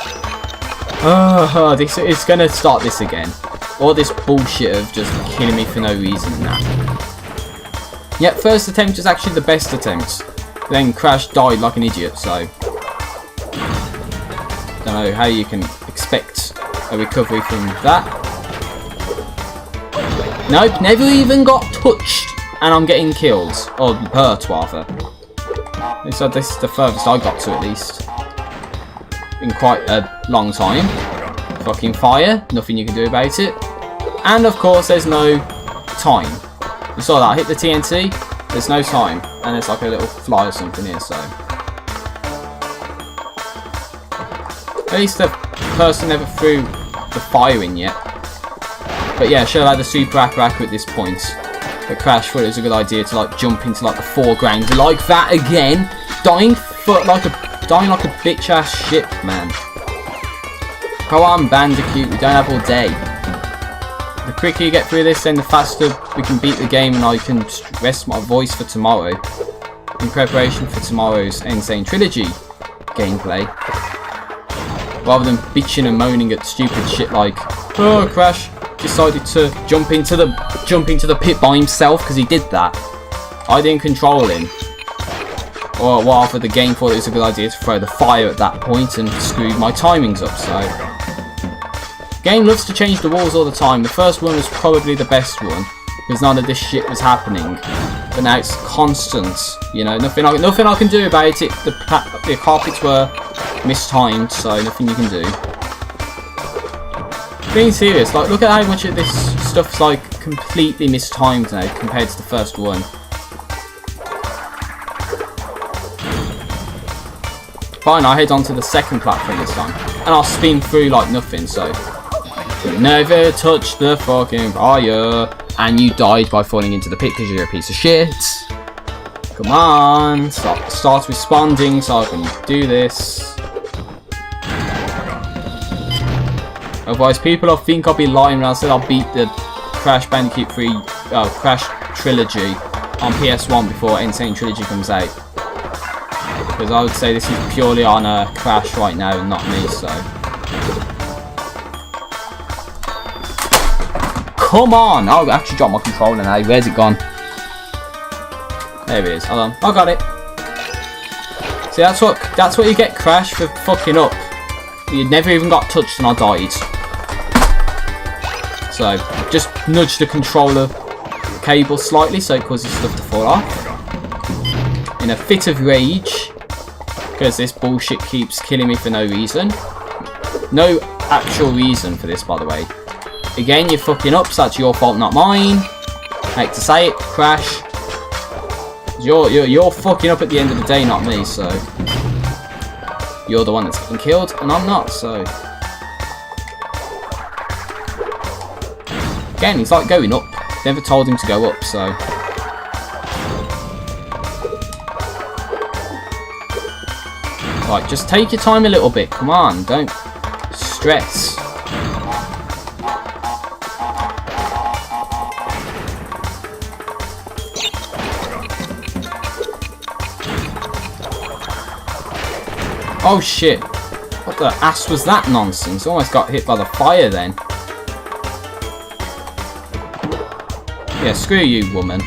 This is gonna start this again. All this bullshit of just killing me for no reason now. Yep, first attempt was actually the best attempt. Then Crash died like an idiot, so don't know how you can expect a recovery from that. Nope, never even got touched, and I'm getting killed. Or hurt, rather. So this is the furthest I got to, at least. Been quite a long time. Fucking fire, nothing you can do about it. And of course, there's no time. You saw that, I hit the TNT, there's no time. And there's like a little fly or something here, so. At least the person never threw the fire in yet. But yeah, should have had the super accurate at this point. But Crash thought it was a good idea to like jump into like the foreground like that again. Dying like a bitch ass shit, man. Come on, Bandicoot, we don't have all day. The quicker you get through this, then the faster we can beat the game and I can rest my voice for tomorrow. In preparation for tomorrow's Insane Trilogy gameplay. Rather than bitching and moaning at stupid shit like, oh, Crash decided to jump into the pit by himself because he did that. I didn't control him. Or rather, the game thought it was a good idea to throw the fire at that point and screwed my timings up, so. Game loves to change the rules all the time. The first one was probably the best one because none of this shit was happening. But now it's constant, you know, nothing I can do about it. The carpets were mistimed, so nothing you can do. Being serious, like, look at how much of this stuff's like completely mistimed now compared to the first one. Fine, I'll head on to the second platform this time, and I'll spin through like nothing, so. You never touch the fucking fire, and you died by falling into the pit because you're a piece of shit. Come on, start responding so I can do this. Otherwise, people will think I'll be lying when I said I'll beat the Crash Bandicoot 3, Crash Trilogy on PS1 before Insane Trilogy comes out. Because I would say this is purely on Crash right now and not me, so. Come on! Oh, I actually dropped my controller now. Where's it gone? There it is. Hold on. I got it. See, that's what you get, Crash, for fucking up. You never even got touched and I died. So, just nudge the controller cable slightly so it causes stuff to fall off. In a fit of rage, because this bullshit keeps killing me for no reason. No actual reason for this, by the way. Again, you're fucking up, so that's your fault, not mine. Hate to say it, Crash. You're fucking up at the end of the day, not me, so. You're the one that's getting killed, and I'm not, so. Again, he's like going up. Never told him to go up, so. Right, just take your time a little bit. Come on, don't stress. Oh shit. What the ass was that nonsense? Almost got hit by the fire then. Yeah, screw you, woman.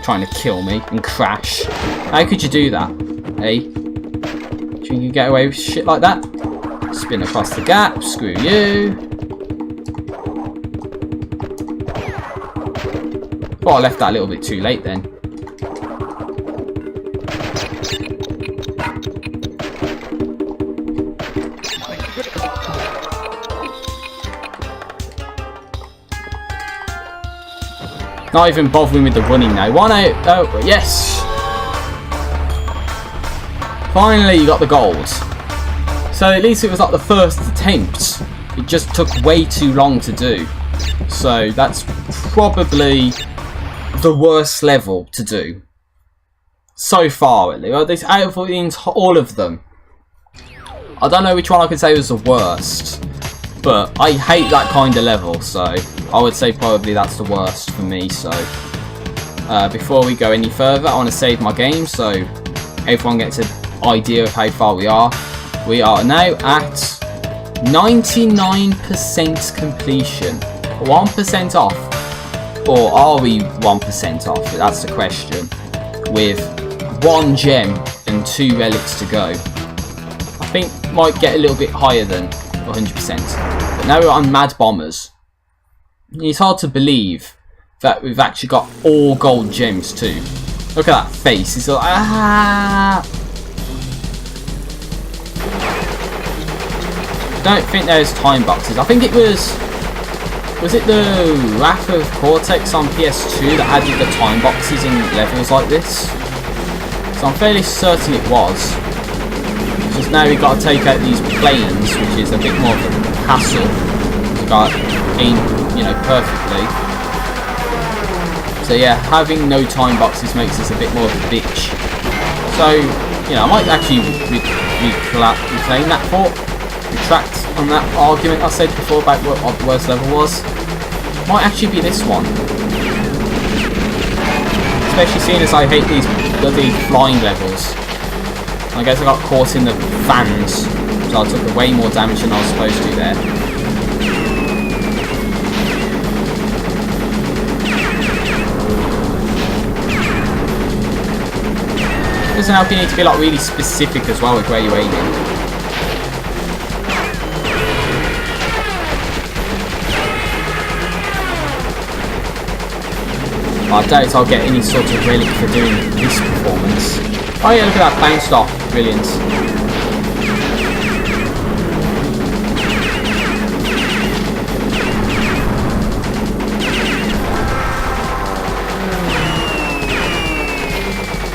Trying to kill me and Crash. How could you do that? Hey? Do you think you can get away with shit like that? Spin across the gap, screw you. Oh, I left that a little bit too late then. Not even bothering with the running now. 1 out. Oh, yes. Finally, you got the gold. So at least it was like the first attempt. It just took way too long to do. So that's probably the worst level to do. So far, at least. Out of all of them. I don't know which one I could say was the worst. but I hate that kind of level, so I would say probably that's the worst for me. So before we go any further, I want to save my game so everyone gets an idea of how far we are. We are now at 99% completion. 1% off. Or are we 1% off? That's the question. With 1 gem and 2 relics to go. I think might get a little bit higher than 100%. But now we're on Mad Bombers. It's hard to believe that we've actually got all gold gems too. Look at that face. It's like, ah! I don't think there's time boxes. I think it was it the Wrath of Cortex on PS2 that added the time boxes in levels like this? So I'm fairly certain it was. Just now we've got to take out these planes, which is a bit more of a hassle. We've got to aim, you know, perfectly. So yeah, having no time boxes makes us a bit more of a bitch. So, you know, I might actually reclaim that thought. Retract on that argument I said before about what the worst level was. Might actually be this one. Especially seeing as I hate these bloody flying levels. I guess I got caught in the fans, so I took way more damage than I was supposed to there. Doesn't help you need to be like really specific as well with where you're aiming. I doubt I'll get any sort of relic for doing this performance. Oh yeah, look at that, bounced off. Brilliant.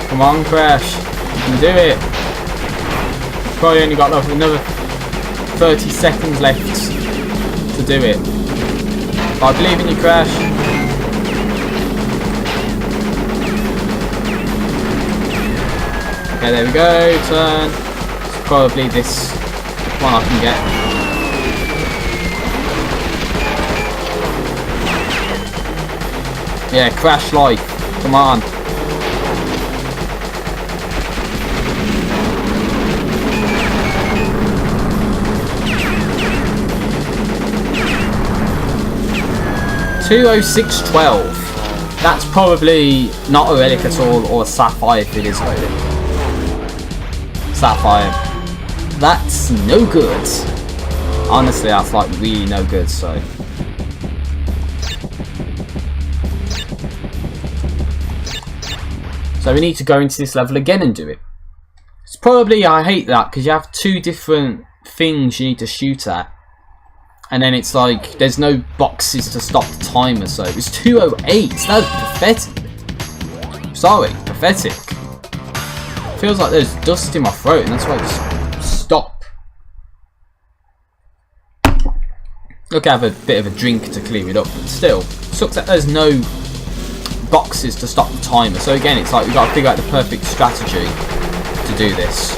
Come on, Crash. You can do it. Probably only got another 30 seconds left to do it. I believe in you, Crash. Okay, there we go, turn. It's probably this one I can get. Yeah, Crash life. Come on. $206.12. That's probably not a relic at all, or a sapphire if it is loaded. Sapphire. That's no good. Honestly, that's like really no good, so. So we need to go into this level again and do it. It's probably, I hate that, because you have 2 different things you need to shoot at. And then it's like, there's no boxes to stop the timer, so it was 208. That's pathetic. Sorry, pathetic. Feels like there's dust in my throat, and that's why I just stop. Look, I have a bit of a drink to clear it up, but still, sucks that there's no boxes to stop the timer. So again, it's like we've got to figure out the perfect strategy to do this.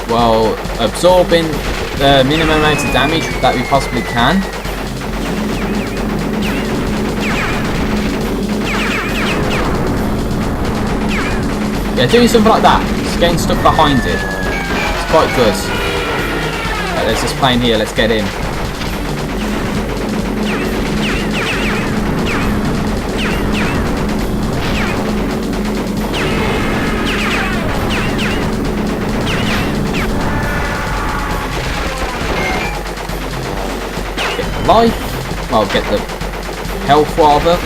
Well, absorbing the minimum amount of damage that we possibly can. Yeah, doing something like that, just getting stuck behind it, it's quite good. Right, there's this plane here, let's get in. Get the life, well, get the health rather.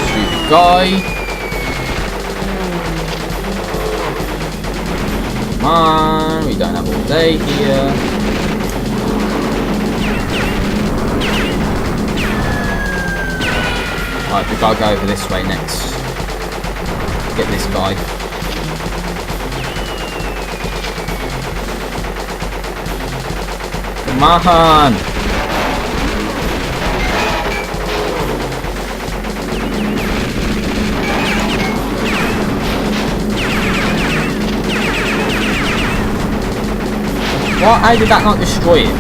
Stupid guy. Come on, we don't have all day here. Right, we gotta go over this way next. Get this guy. Come on! What? How did that not destroy it?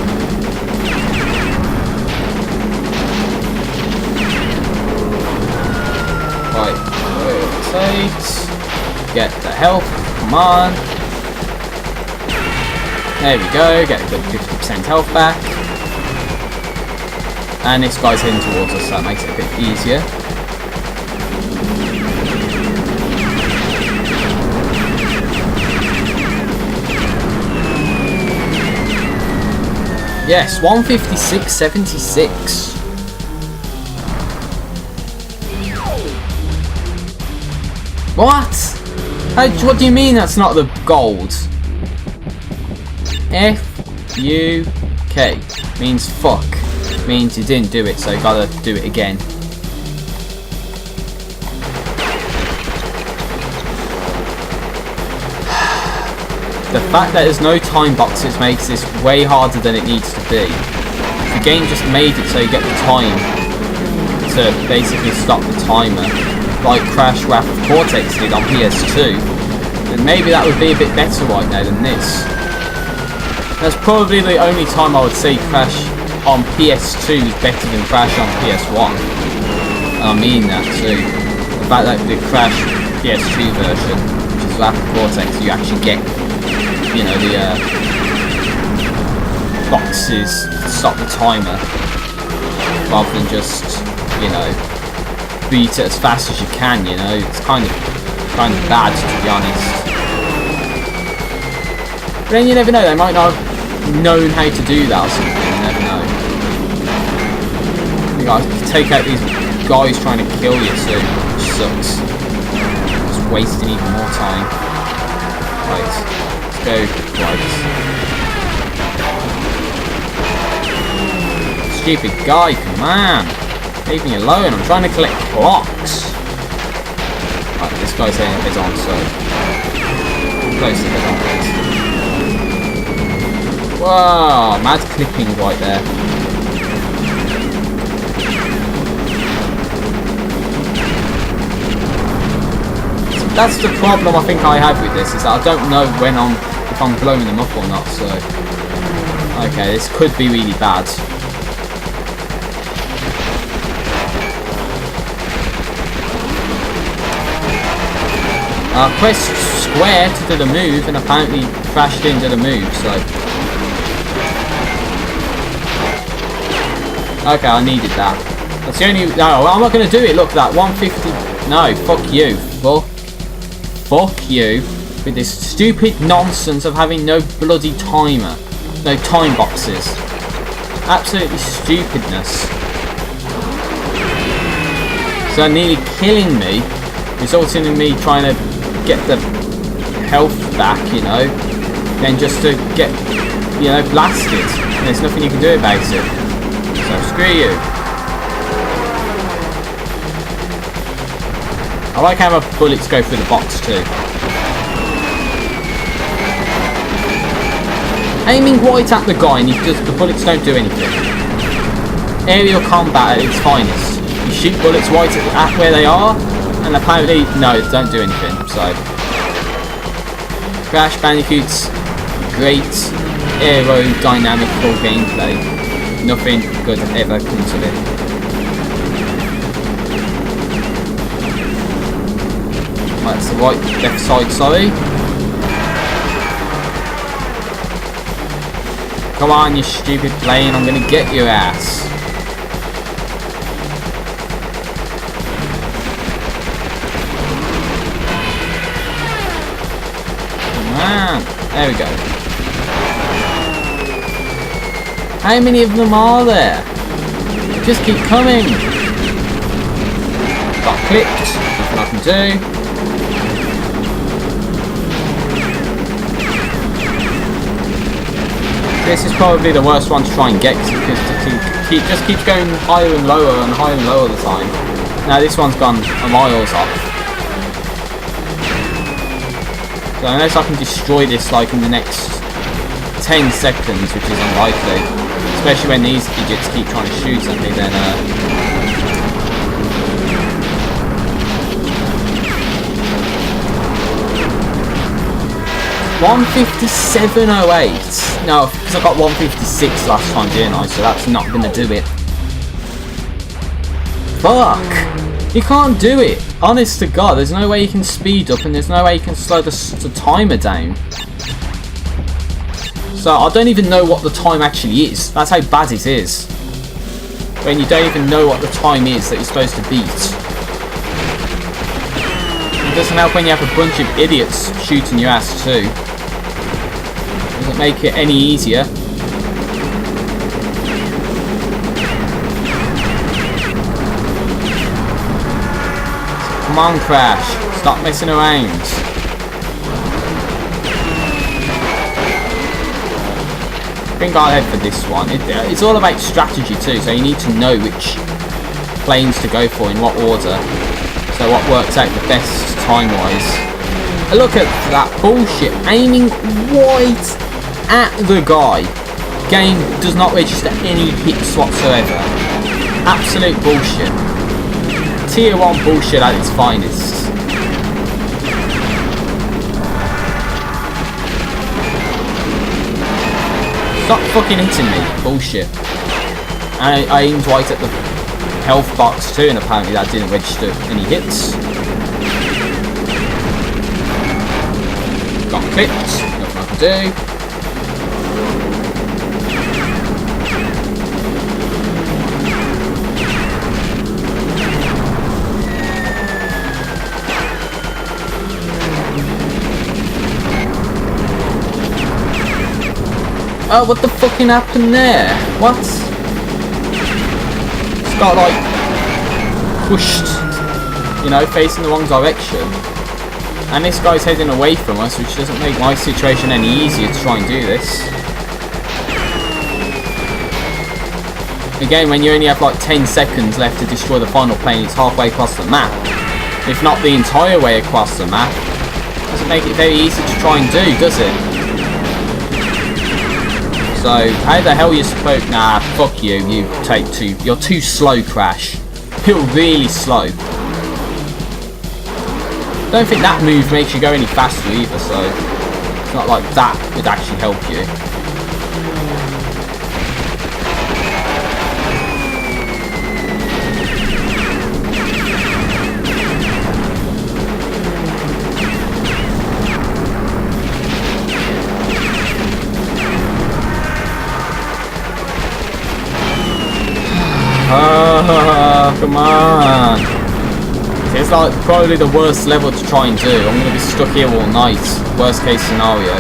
Right, rotate. Get the health. Come on. There we go. Get a good 50% health back. And this guy's heading towards us, so that makes it a bit easier. Yes, 156.76. What? What do you mean that's not the gold? F-U-K means fuck. Means you didn't do it, so you gotta do it again. The fact that there's no time boxes makes this way harder than it needs to be. The game just made it so you get the time to basically stop the timer, like Crash Wrath of Cortex did on PS2. And maybe that would be a bit better right now than this. That's probably the only time I would say Crash on PS2 is better than Crash on PS1. And I mean that too. The fact that the Crash PS2 version, which is Wrath of Cortex, you actually get, you know, the boxes to stop the timer, rather than just, you know, beat it as fast as you can. You know, it's kind of bad, to be honest. But then you never know, they might not have known how to do that or something. You never know. You gotta take out these guys trying to kill you too, which sucks. Just wasting even more time. Right. Go right. Stupid guy, come on! Leave me alone, I'm trying to collect clocks! Right, this guy's head on, so... Close to head on, please. Wow, mad clipping right there. That's the problem I think I have with this, is that I don't know if I'm blowing them up or not, so... Okay, this could be really bad. I pressed square to do the move, and apparently crashed into the move, so... Okay, I needed that. That's the only... No, I'm not going to do it, look at that, 150... No, fuck you. Fuck you with this stupid nonsense of having no bloody timer. No time boxes. Absolutely stupidness. So nearly killing me, resulting in me trying to get the health back, you know, then just to get, you know, blasted. And there's nothing you can do about it. So screw you. I like how my bullets go through the box too. Aiming right at the guy and the bullets don't do anything. Aerial combat at its finest. You shoot bullets right at where they are, and apparently, no, don't do anything. So, Crash Bandicoot's great aerodynamical gameplay. Nothing good ever comes of it. That's the right, left side, sorry. Come on, you stupid plane, I'm gonna get your ass. Come on, there we go. How many of them are there? Just keep coming. Got clipped, nothing I can do. This is probably the worst one to try and get, because it just keeps going higher and lower and higher and lower all the time. Now this one's gone miles off. So unless I can destroy this like in the next 10 seconds, which is unlikely, especially when these idiots keep trying to shoot at me, then 157.08. No, because I got 156 last time, didn't I? So that's not going to do it. Fuck! You can't do it. Honest to God, there's no way you can speed up and there's no way you can slow the timer down. So I don't even know what the time actually is. That's how bad it is. When you don't even know what the time is that you're supposed to beat. It doesn't help when you have a bunch of idiots shooting your ass too. Doesn't make it any easier. Come on, Crash. Stop messing around. I think I'll head for this one. It's all about strategy too, so you need to know which planes to go for in what order. So what works out the best time-wise. Look at that bullshit. Aiming right at the guy. Game does not register any hits whatsoever. Absolute bullshit. Tier 1 bullshit at its finest. Stop fucking hitting me. Bullshit. And I aimed right at the health box too, and apparently that didn't register any hits. Got clipped. Nothing I can do. Oh, what the fucking happened there? What? It's got like pushed, you know, facing the wrong direction. And this guy's heading away from us, which doesn't make my situation any easier to try and do this. Again, when you only have like 10 seconds left to destroy the final plane, it's halfway across the map. If not the entire way across the map. Doesn't make it very easy to try and do, does it? So, how the hell are you supposed... Nah, fuck you. You're too slow, Crash. You're really slow. Don't think that move makes you go any faster either, so... It's not like that would actually help you. Come on. It's like probably the worst level to try and do. I'm going to be stuck here all night. Worst case scenario.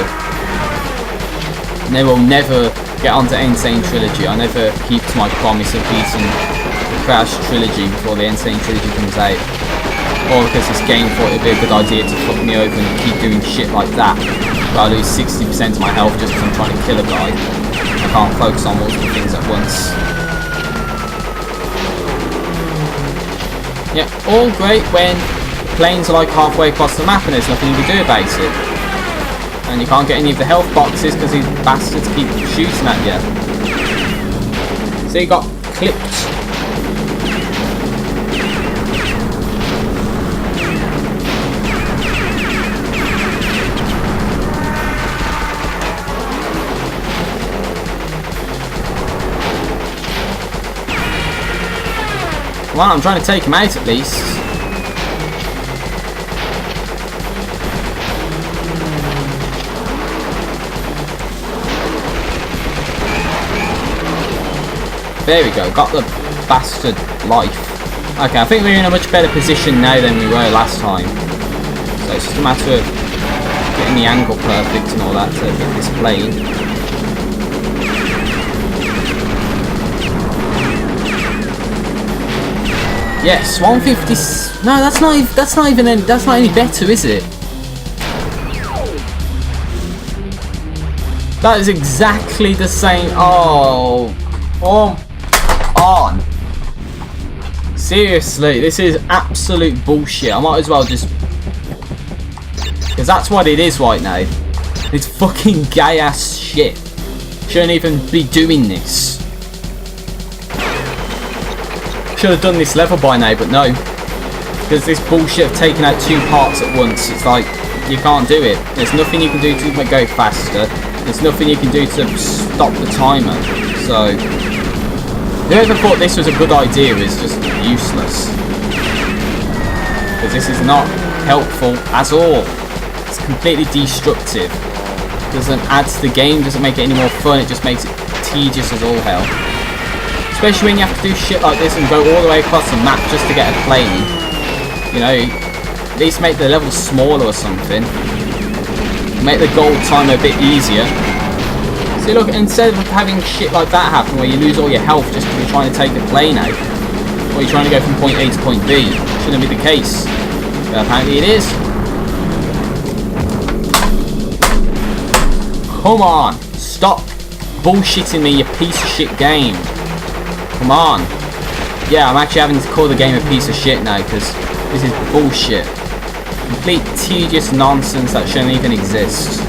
And they will never get onto Insane Trilogy. I never keep to my promise of beating the Crash Trilogy before the Insane Trilogy comes out. Or because this game thought it would be a good idea to fuck me over and keep doing shit like that. But I lose 60% of my health just because I'm trying to kill a guy. I can't focus on multiple things at once. Yeah, all great when planes are like halfway across the map and there's nothing you can do about it. And you can't get any of the health boxes because these bastards keep shooting at you. So you got clipped. Well, I'm trying to take him out at least. There we go, got the bastard life. Okay, I think we're in a much better position now than we were last time. So it's just a matter of getting the angle perfect and all that to get this plane. Yes, 150. No, that's not any better, is it? That is exactly the same. Oh, on. Seriously, this is absolute bullshit. I might as well just, because that's what it is right now. It's fucking gay ass shit. Shouldn't even be doing this. Should have done this level by now, but no. Because this bullshit of taking out two parts at once, it's like, you can't do it. There's nothing you can do to go faster. There's nothing you can do to stop the timer. So whoever thought this was a good idea is just useless. Because this is not helpful at all. It's completely destructive. Doesn't add to the game, doesn't make it any more fun, it just makes it tedious as all hell. Especially when you have to do shit like this and go all the way across the map just to get a plane. You know, at least make the level smaller or something. Make the gold time a bit easier. See, look, instead of having shit like that happen where you lose all your health just because you're trying to take a plane out, or you're trying to go from point A to point B, shouldn't be the case. But apparently it is. Come on, stop bullshitting me, you piece of shit game. Come on. Yeah, I'm actually having to call the game a piece of shit now because this is bullshit. Complete tedious nonsense that shouldn't even exist.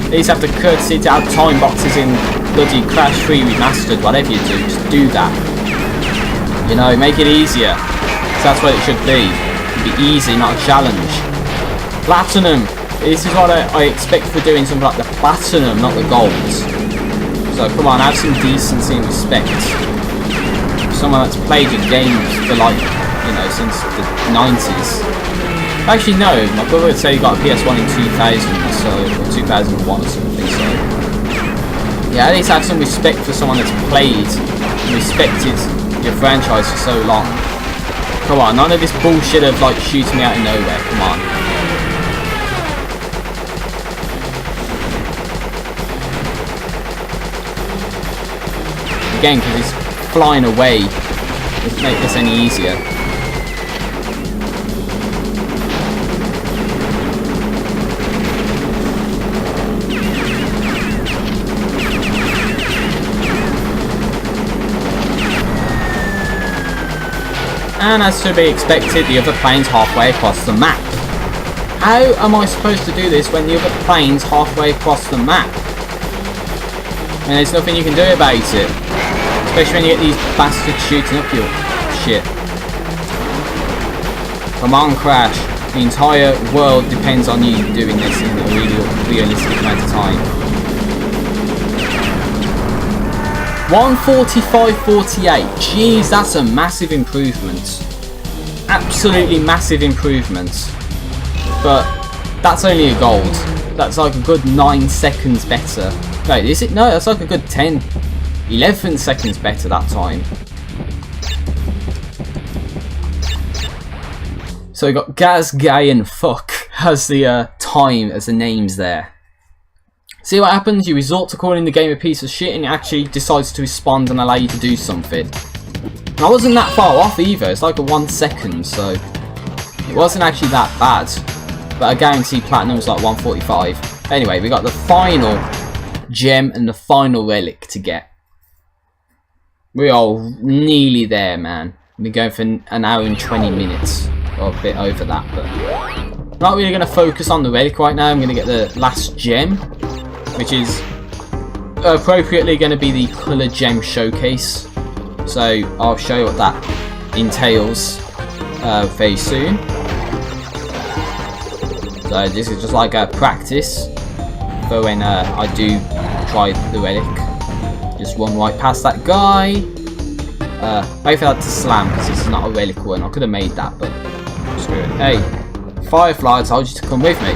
At least have the courtesy to add time boxes in bloody Crash 3 Remastered, whatever you do, just do that. You know, make it easier. Because that's what it should be. It should be easy, not a challenge. Platinum. This is what I expect for doing something like the Platinum, not the Gold. So come on, have some decency and respect. Someone that's played your games for like, you know, since the 90s. Actually no, my brother would say he got a PS1 in 2000 so, or 2001 or something, so yeah, at least have some respect for someone that's played and respected your franchise for so long. Come on, none of this bullshit of like shooting me out of nowhere, come on. Again, because he's flying away, let's make this any easier. And as to be expected, the other plane's halfway across the map. How am I supposed to do this when the other plane's halfway across the map? And there's nothing you can do about it. Especially when you get these bastards shooting up your shit. Come on, Crash. The entire world depends on you doing this in a really realistic amount of time. 1:45:48. Jeez, that's a massive improvement. Absolutely massive improvement. But that's only a gold. That's like a good 9 seconds better. Wait, is it? No, that's like a good 10, 11 seconds better that time. So we got Gaz, Gay and Fuck as the time, as the names there. See what happens? You resort to calling the game a piece of shit and it actually decides to respond and allow you to do something. And I wasn't that far off either, it's like a 1 second, so it wasn't actually that bad. But I guarantee Platinum was like 1:45. Anyway, we got the final gem and the final relic to get. We are nearly there, man. We're going for an hour and 20 minutes, or a bit over that, but I'm not really going to focus on the relic right now. I'm going to get the last gem, which is appropriately going to be the colour gem showcase. So I'll show you what that entails very soon. So this is just like a practice for when I do try the relic. Just run right past that guy. Both had to slam because this is not a relic one. I could have made that, but screw it. Hey, Firefly, I told you to come with me.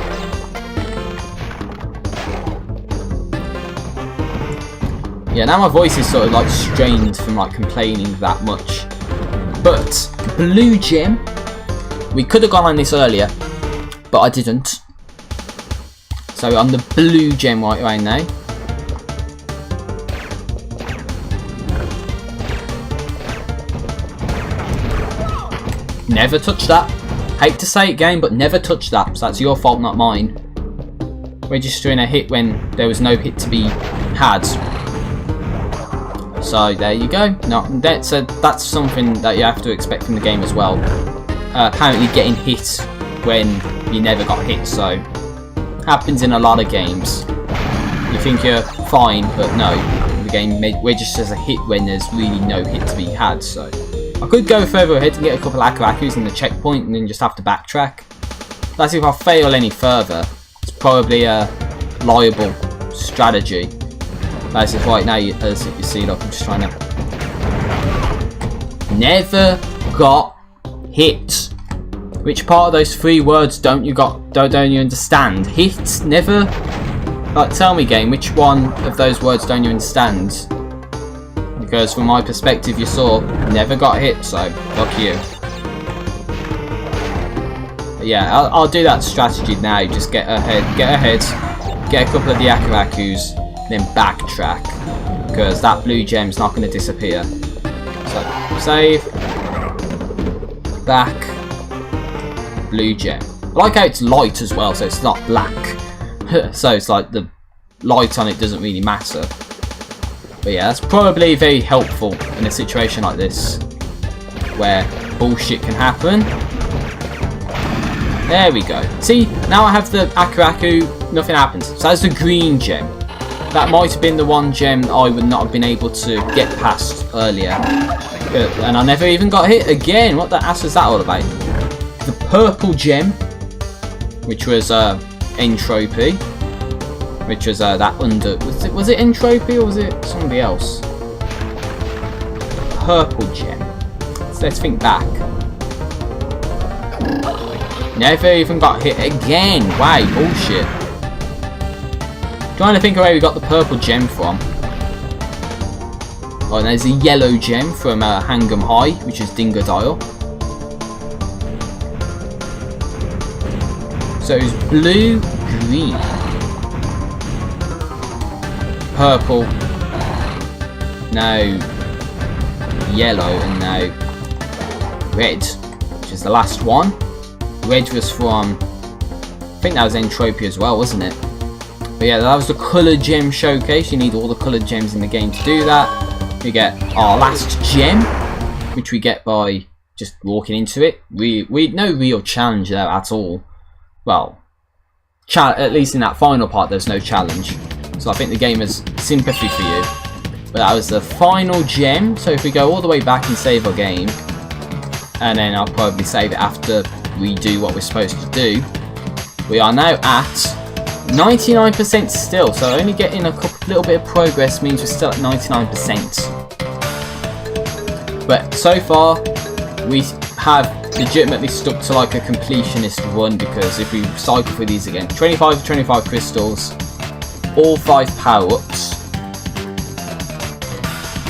Yeah, now my voice is sort of like strained from like complaining that much. But blue gem, we could have gone on this earlier, but I didn't. So I'm the blue gem right now. Never touch that. Hate to say it, game, but never touch that. So that's your fault, not mine. Registering a hit when there was no hit to be had. So there you go. No, that's something that you have to expect from the game as well. Apparently getting hit when you never got hit, so happens in a lot of games. You think you're fine, but no, the game registers a hit when there's really no hit to be had. So I could go further ahead and get a couple of Akurakus in the checkpoint and then just have to backtrack. That's if I fail any further. It's probably a liable strategy. That's just right now, as you see, look, I'm just trying to... Never got hit. Which part of those 3 words don't you understand? Hit, never. Like, tell me, game, which one of those words don't you understand? Because from my perspective, you saw never got hit, so fuck you. But yeah, I'll do that strategy now. Just get ahead, get a couple of the Akurakus, then backtrack, because that blue gem's not going to disappear. So save, back. Blue gem. I like how it's light as well, so it's not black. So it's like the light on it doesn't really matter. But yeah, that's probably very helpful in a situation like this where bullshit can happen. There we go. See, now I have the Akuraku, nothing happens. So that's the green gem. That might have been the one gem I would not have been able to get past earlier. And I never even got hit again. What the ass is that all about? The purple gem, which was entropy, which was that under... Was it entropy or was it somebody else? Purple gem. So let's think back. Never even got hit again. Wow, bullshit. Trying to think of where we got the purple gem from. Oh, there's a yellow gem from Hang'em High, which is Dingodile. So it's blue, green, purple, now yellow, and now red, which is the last one. Red was from, I think that was entropy as well, wasn't it? But yeah, that was the coloured gem showcase. You need all the coloured gems in the game to do that. We get our last gem, which we get by just walking into it. We no real challenge there at all. Well, at least in that final part, there's no challenge. So I think the game has sympathy for you. But that was the final gem. So if we go all the way back and save our game, and then I'll probably save it after we do what we're supposed to do. We are now at 99% still. So only getting a little bit of progress means we're still at 99%. But so far, we have legitimately stuck to like a completionist run, because if we cycle through these again, 25 crystals, all 5 power-ups,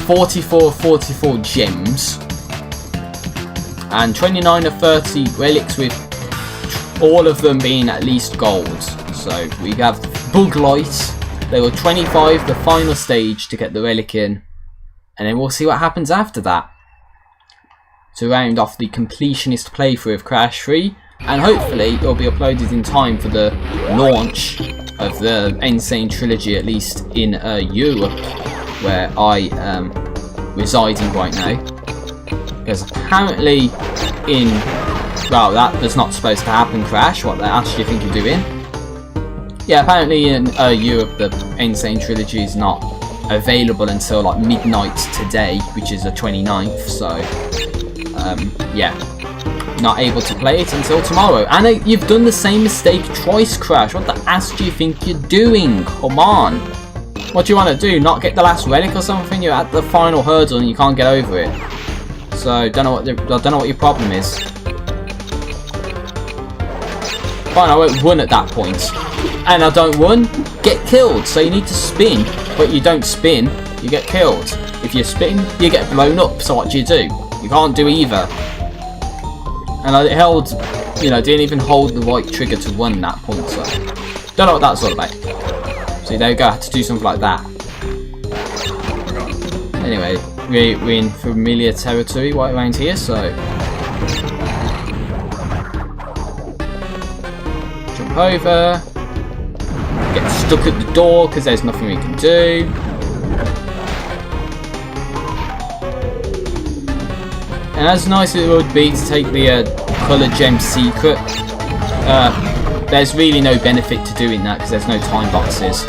44 gems, and 29 or 30 relics, with all of them being at least gold. So we have bug light. There were 25, the final stage to get the relic in, and then we'll see what happens after that. To round off the completionist playthrough of Crash 3, and hopefully it'll be uploaded in time for the launch of the Insane Trilogy, at least in Europe, where I am residing right now. Because apparently well, that was not supposed to happen, Crash. What the ass do you think you're doing? Yeah, apparently in Europe the Insane Trilogy is not available until like midnight today, which is the 29th, so yeah, not able to play it until tomorrow. And you've done the same mistake twice, Crash. What the ass do you think you're doing? Come on. What do you want to do? Not get the last relic or something? You're at the final hurdle and you can't get over it. So I don't know what your problem is. Fine, I won't run at that point. And I don't run, get killed. So you need to spin, but you don't spin, you get killed. If you spin, you get blown up. So what do? You can't do either. And I held, didn't even hold the right trigger to run that point. So don't know what that's all about. So there you go, I had to do something like that. Anyway, we're in familiar territory right around here, so jump over, get stuck at the door because there's nothing we can do. And as nice as it would be to take the coloured gem secret, there's really no benefit to doing that because there's no time boxes.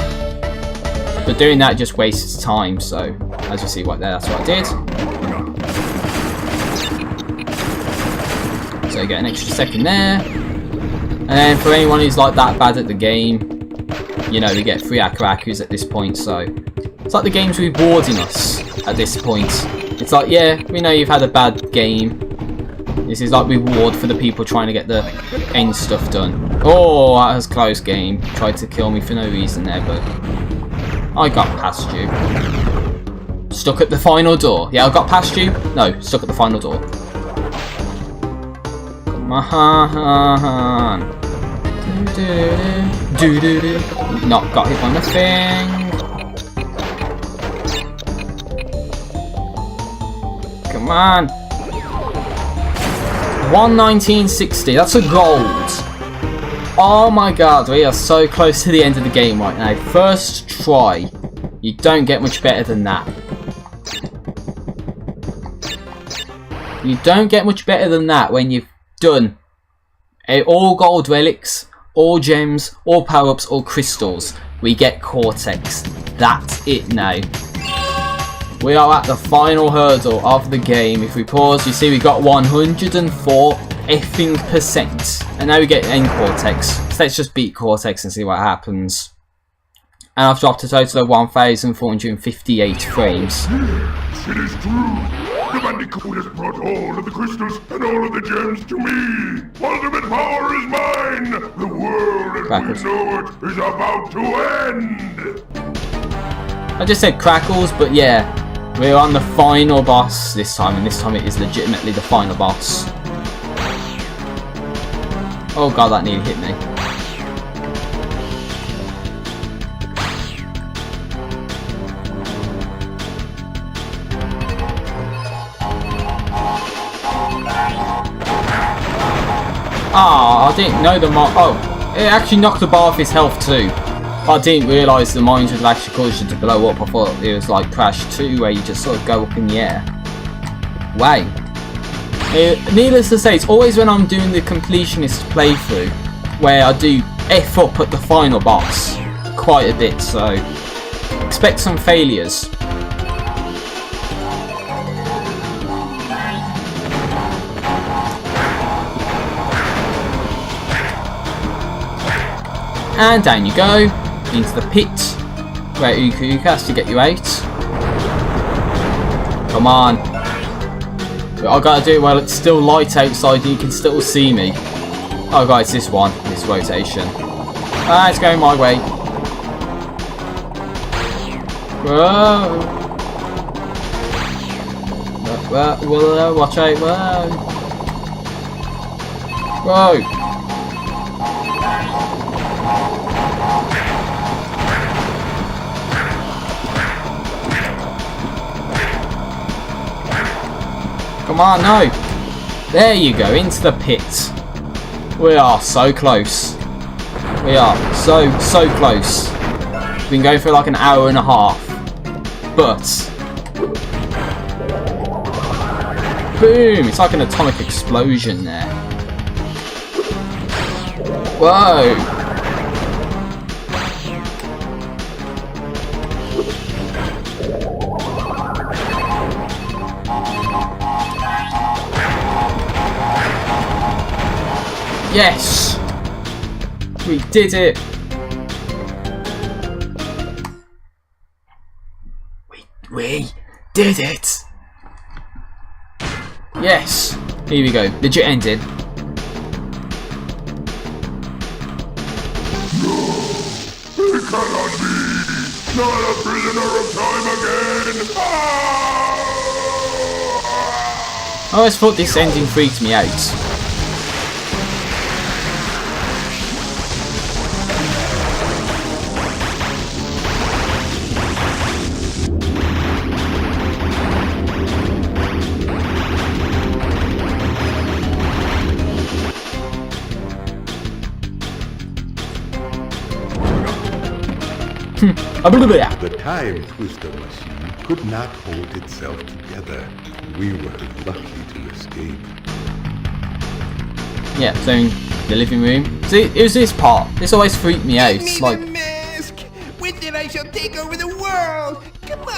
But doing that just wastes time, so as you see right there, that's what I did. So you get an extra second there. And And then for anyone who's like that bad at the game, you know, they get 3 Akarakus at this point, so it's like the game's rewarding us at this point. It's like, yeah, we know you've had a bad game. This is like reward for the people trying to get the end stuff done. Oh, that was close game. Tried to kill me for no reason there, but I got past you. Stuck at the final door. Yeah, I got past you. No, stuck at the final door. Come on. Do. Not got hit on the thing. Come on. 119.60. That's a gold. Oh my god, we are so close to the end of the game right now. First try. You don't get much better than that. You don't get much better than that when you've done all gold relics, all gems, all power-ups, all crystals. We get Cortex. That's it now. We are at the final hurdle of the game. If we pause, you see we got 104 effing %. And now we get end Cortex. So let's just beat Cortex and see what happens. And I've dropped a total of 1,458 frames. It is true. The Bandicoot has brought all of the crystals and all of the gems to me. Ultimate power is mine. The world as we know it is about to end. I just said crackles, but yeah. We're on the final boss this time, and this time it is legitimately the final boss. Oh god, that nearly hit me. Ah, I didn't know the oh, it actually knocked the bar off his health too. I didn't realise the mines would actually cause you to blow up. I thought it was like Crash 2 where you just sort of go up in the air. Wow. Needless to say, it's always when I'm doing the Completionist playthrough where I do F up at the final boss quite a bit, so expect some failures. And down you go, into the pit, where Uka has to get you out. Come on. I gotta do it while it's still light outside and you can still see me. Oh guys, this one, this rotation. Ah, it's going my way. Whoa. Whoa, watch out, whoa. Whoa. Come on, no! There you go, into the pit. We are so close. We are so close. We've been going for like an hour and a half. But boom! It's like an atomic explosion there. Whoa! Yes! We did it! We did it! Yes! Here we go. Legit ending. No! It cannot be! Not a prisoner of time again! I always thought this ending freaked me out. The time twister machine could not hold itself together. We were lucky to escape. Yeah, so in the living room. See, it was this part. This always freaked me out. It's like, mask! With it I shall take over the world! Come on!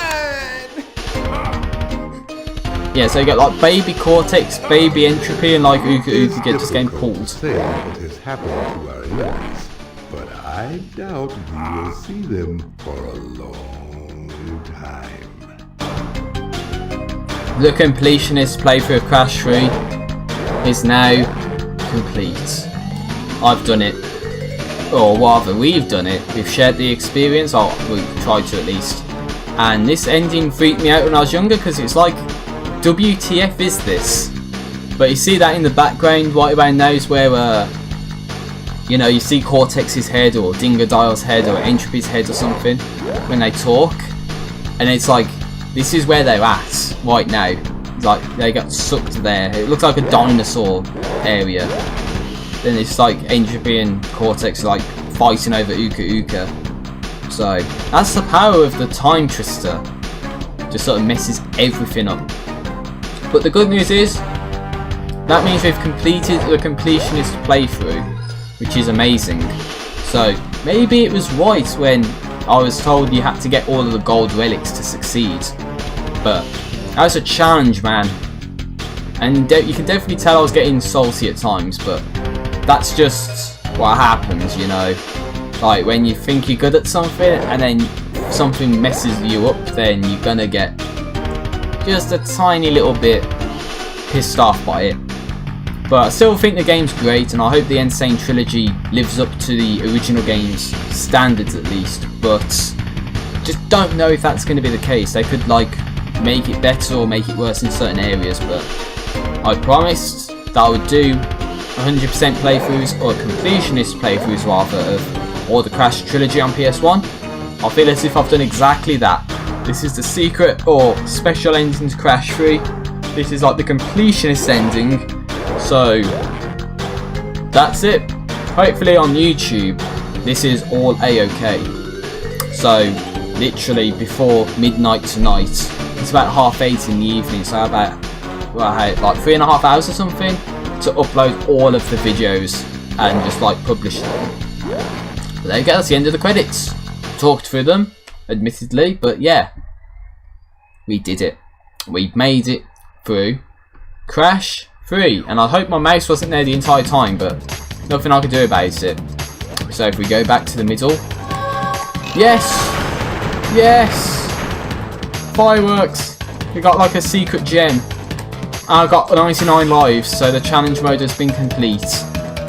Yeah, so you got like baby Cortex, baby Entropy, and like Uka Uka get just getting pulled. Say what has happened to our enemies, but I doubt we will see them for a long time. The Completionist playthrough of Crash 3 is now complete. I've done it, or rather we've done it. We've shared the experience, or we've tried to at least. And this ending freaked me out when I was younger because it's like, WTF is this? But you see that in the background right around now is where you know, you see Cortex's head or Dingodile's head or Entropy's head or something when they talk, and it's like, this is where they're at right now. Like, they got sucked there. It looks like a dinosaur area. Then it's like Entropy and Cortex are like fighting over Uka Uka. So that's the power of the Time Twister. Just sort of messes everything up. But the good news is, that means we've completed the Completionist playthrough, which is amazing. So maybe it was right when I was told you had to get all of the gold relics to succeed. But that was a challenge, man. And you can definitely tell I was getting salty at times, but that's just what happens, you know. Like, when you think you're good at something and then something messes you up, then you're gonna get just a tiny little bit pissed off by it. But I still think the game's great, and I hope the Insane Trilogy lives up to the original game's standards at least, but just don't know if that's going to be the case. They could like make it better or make it worse in certain areas, but I promised that I would do 100% playthroughs, or Completionist playthroughs rather, of all the Crash Trilogy on PS1. I feel as if I've done exactly that. This is the secret or special ending to Crash 3. This is like the Completionist ending. So that's it. Hopefully on YouTube this is all a-okay. So literally before midnight tonight, it's about 8:30 in the evening, so about like 3.5 hours or something to upload all of the videos and just like publish them. But there you go, that's the end of the credits. Talked through them, admittedly, but yeah, we did it. We made it through Crash 3, and I hope my mouse wasn't there the entire time, but nothing I could do about it. So if we go back to the middle, yes, yes, fireworks. We got like a secret gem. I got 99 lives, so the challenge mode has been complete.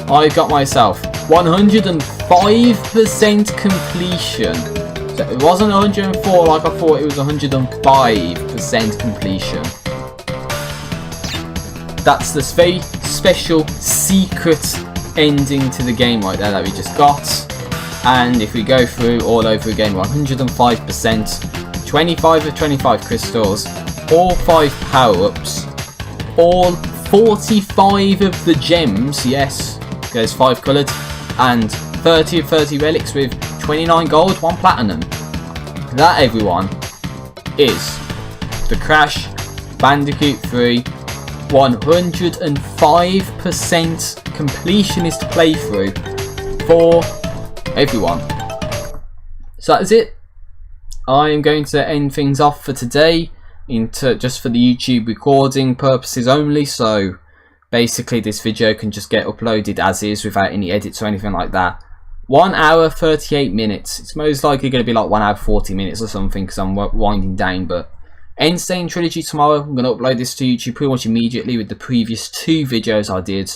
I got myself 105% completion. So it wasn't 104 like I thought, it was 105% completion. That's this very special secret ending to the game right there that we just got. And if we go through all over again, 105%, 25 of 25 crystals, all 5 power-ups, all 45 of the gems, yes, there's 5 coloured, and 30 of 30 relics with 29 gold, 1 platinum. That, everyone, is the Crash Bandicoot 3 105% completionist playthrough for everyone. So that is it. I am going to end things off for today, just for the YouTube recording purposes only, so basically this video can just get uploaded as is without any edits or anything like that. 1 hour 38 minutes. It's most likely going to be like 1 hour 40 minutes or something because I'm winding down, but Insane Trilogy tomorrow. I'm going to upload this to YouTube pretty much immediately with the previous 2 videos I did.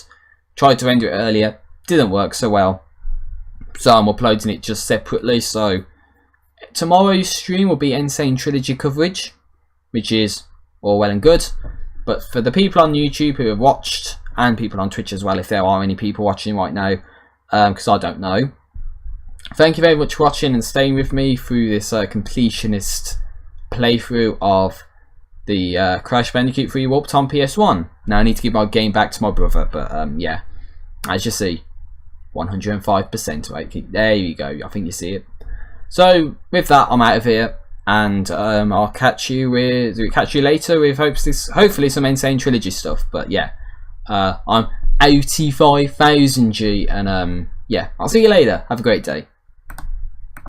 Tried to render it earlier, didn't work so well, so I'm uploading it just separately. So tomorrow's stream will be Insane Trilogy coverage, which is all well and good, but for the people on YouTube who have watched, and people on Twitch as well, if there are any people watching right now, because I don't know, thank you very much for watching and staying with me through this completionist playthrough of the Crash Bandicoot 3 Warped on PS1. Now I need to give my game back to my brother, but yeah, as you see, 105%, right? There you go, I think you see it. So with that, I'm out of here, and I'll catch you later with hopefully some Insane Trilogy stuff. But yeah, I'm 85,000G, and yeah, I'll see you later. Have a great day.